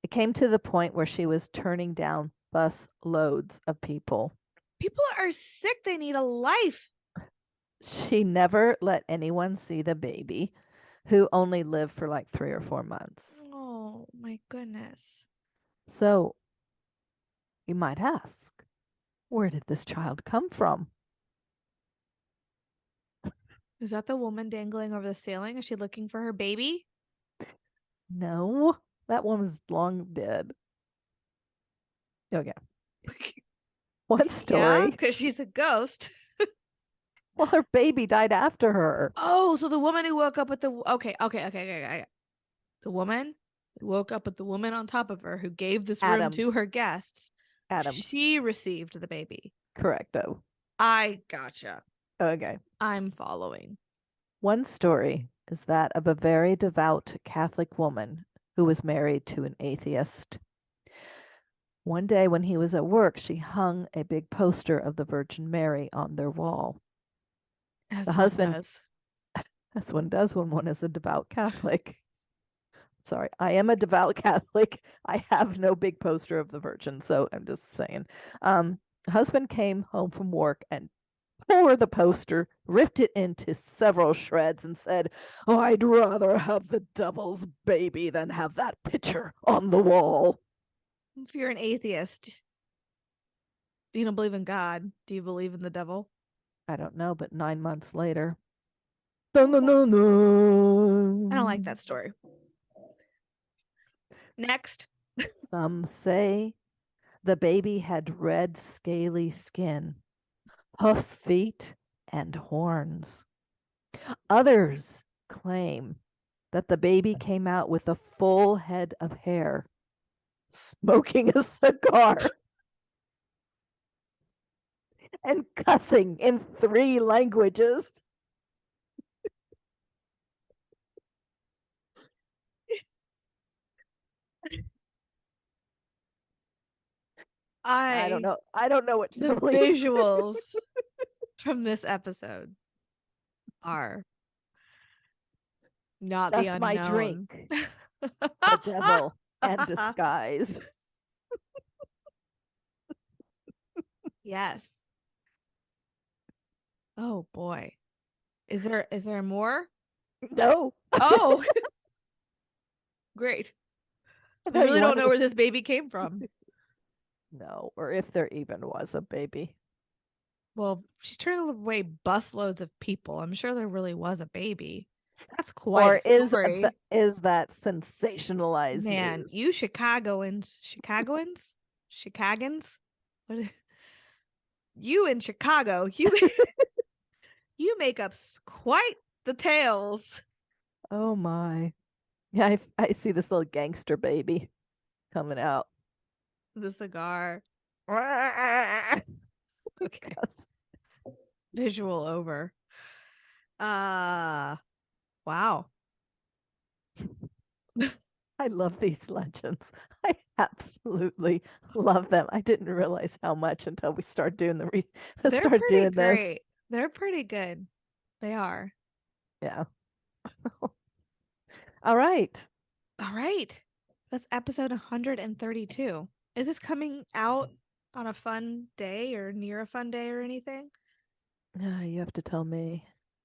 It came to the point where she was turning down bus loads of people. People are sick. They need a life. She never let anyone see the baby, who only lived for like 3 or 4 months. Oh my goodness. So you might ask, where did this child come from? Is that the woman dangling over the ceiling? Is she looking for her baby? No, that woman's long dead. Okay. One Yeah, story. because she's a ghost. Well, her baby died after her. Oh, so the woman who woke up with the okay. The woman who woke up with the woman on top of her who gave this room to Adams. her guests. Adams. She received the baby. Correcto. I gotcha. Okay. I'm following. One story is that of a very devout Catholic woman who was married to an atheist. One day when he was at work, she hung a big poster of the Virgin Mary on their wall. The As one husband, does. as one does when one is a devout Catholic. Sorry, I am a devout Catholic. I have no big poster of the Virgin, so I'm just saying. Husband came home from work and tore the poster, ripped it into several shreds, and said, "Oh, I'd rather have the devil's baby than have that picture on the wall." If you're an atheist, you don't believe in God. Do you believe in the devil? I don't know, but 9 months later, dun, dun, Okay. dun, I don't like dun. that story. Next. Some say the baby had red, scaly skin, hoof feet, and horns. Others claim that the baby came out with a full head of hair, smoking a cigar, and cussing in 3 languages. I don't I know. I don't know what to the believe. visuals from this episode are not the That's my unknown. drink. The devil and disguise. Yes. Oh boy. Is there more? No. Oh, great. So we really You don't want know me? where this baby came from. No, or if there even was a baby. Well, she's turning away busloads of people. I'm sure there really was a baby. That's quite Or a story. is that sensationalized Man, news? you Chicagans, what you in Chicago, you make up quite the tales. Oh my. Yeah, I see this little gangster baby coming out. The cigar. Okay. Yes. Visual over. Wow. I love these legends. I absolutely love them. I didn't realize how much until we started doing They're start pretty doing this. great. They're pretty good. They are. Yeah. All right. All right. That's episode 132. Is this coming out on a fun day or near a fun day or anything? You have to tell me.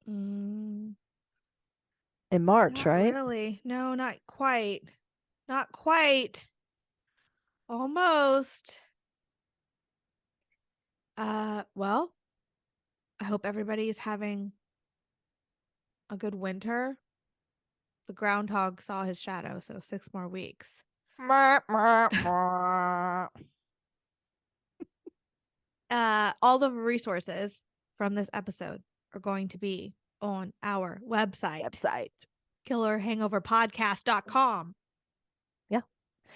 Mm, In March, not right? really. No, not quite. Not quite. Almost. Well, I hope everybody is having a good winter. The groundhog saw his shadow, so 6 more weeks. All the resources from this episode are going to be on our website, Website. killerhangoverpodcast.com. Yeah.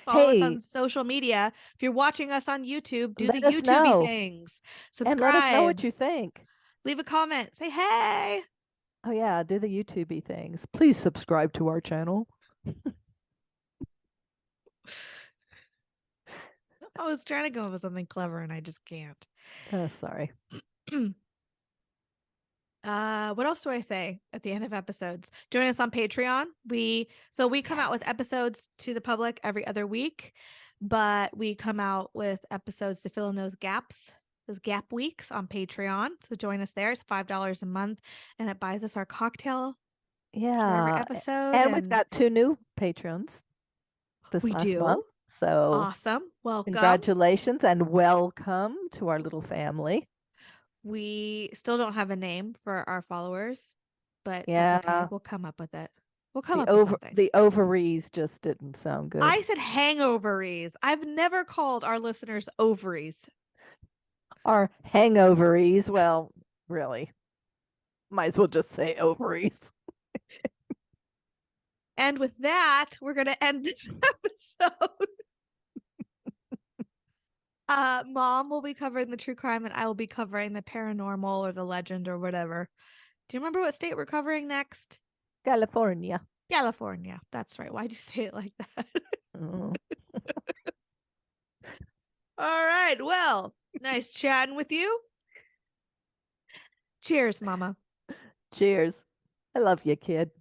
Follow us Hey, on social media. If you're watching us on YouTube, do the let us YouTubey know things. and let us know Subscribe, what you think. leave a comment, say hey. Oh yeah, do the YouTubey things. Please subscribe to our channel. I was trying to come up with something clever and I just can't. Sorry. What else do I say at the end of episodes? Join us on Patreon. We come out with Yes. episodes to the public every other week, but we come out with episodes to fill in those gaps, those gap weeks on Patreon. So join us there. It's $5 a month and it buys us our cocktail for every Yeah. episode. And we've And got two new patrons this we last month. do. So Awesome. Welcome. congratulations and welcome to our little family. We still don't have a name for our followers, but that's okay. Yeah. We'll come up with it. We'll come up with something. The ovaries just didn't sound good. I said hangoveries. I've never called our listeners ovaries. Our hangoveries, well, really. Might as well just say ovaries. And with that, we're going to end this episode. Mom will be covering the true crime and I will be covering the paranormal or the legend or whatever. Do you remember what state we're covering next? California. California. That's right. Why'd you say it like that? Oh. All right. Well, nice chatting with you. Cheers, Mama. Cheers. I love you, kid.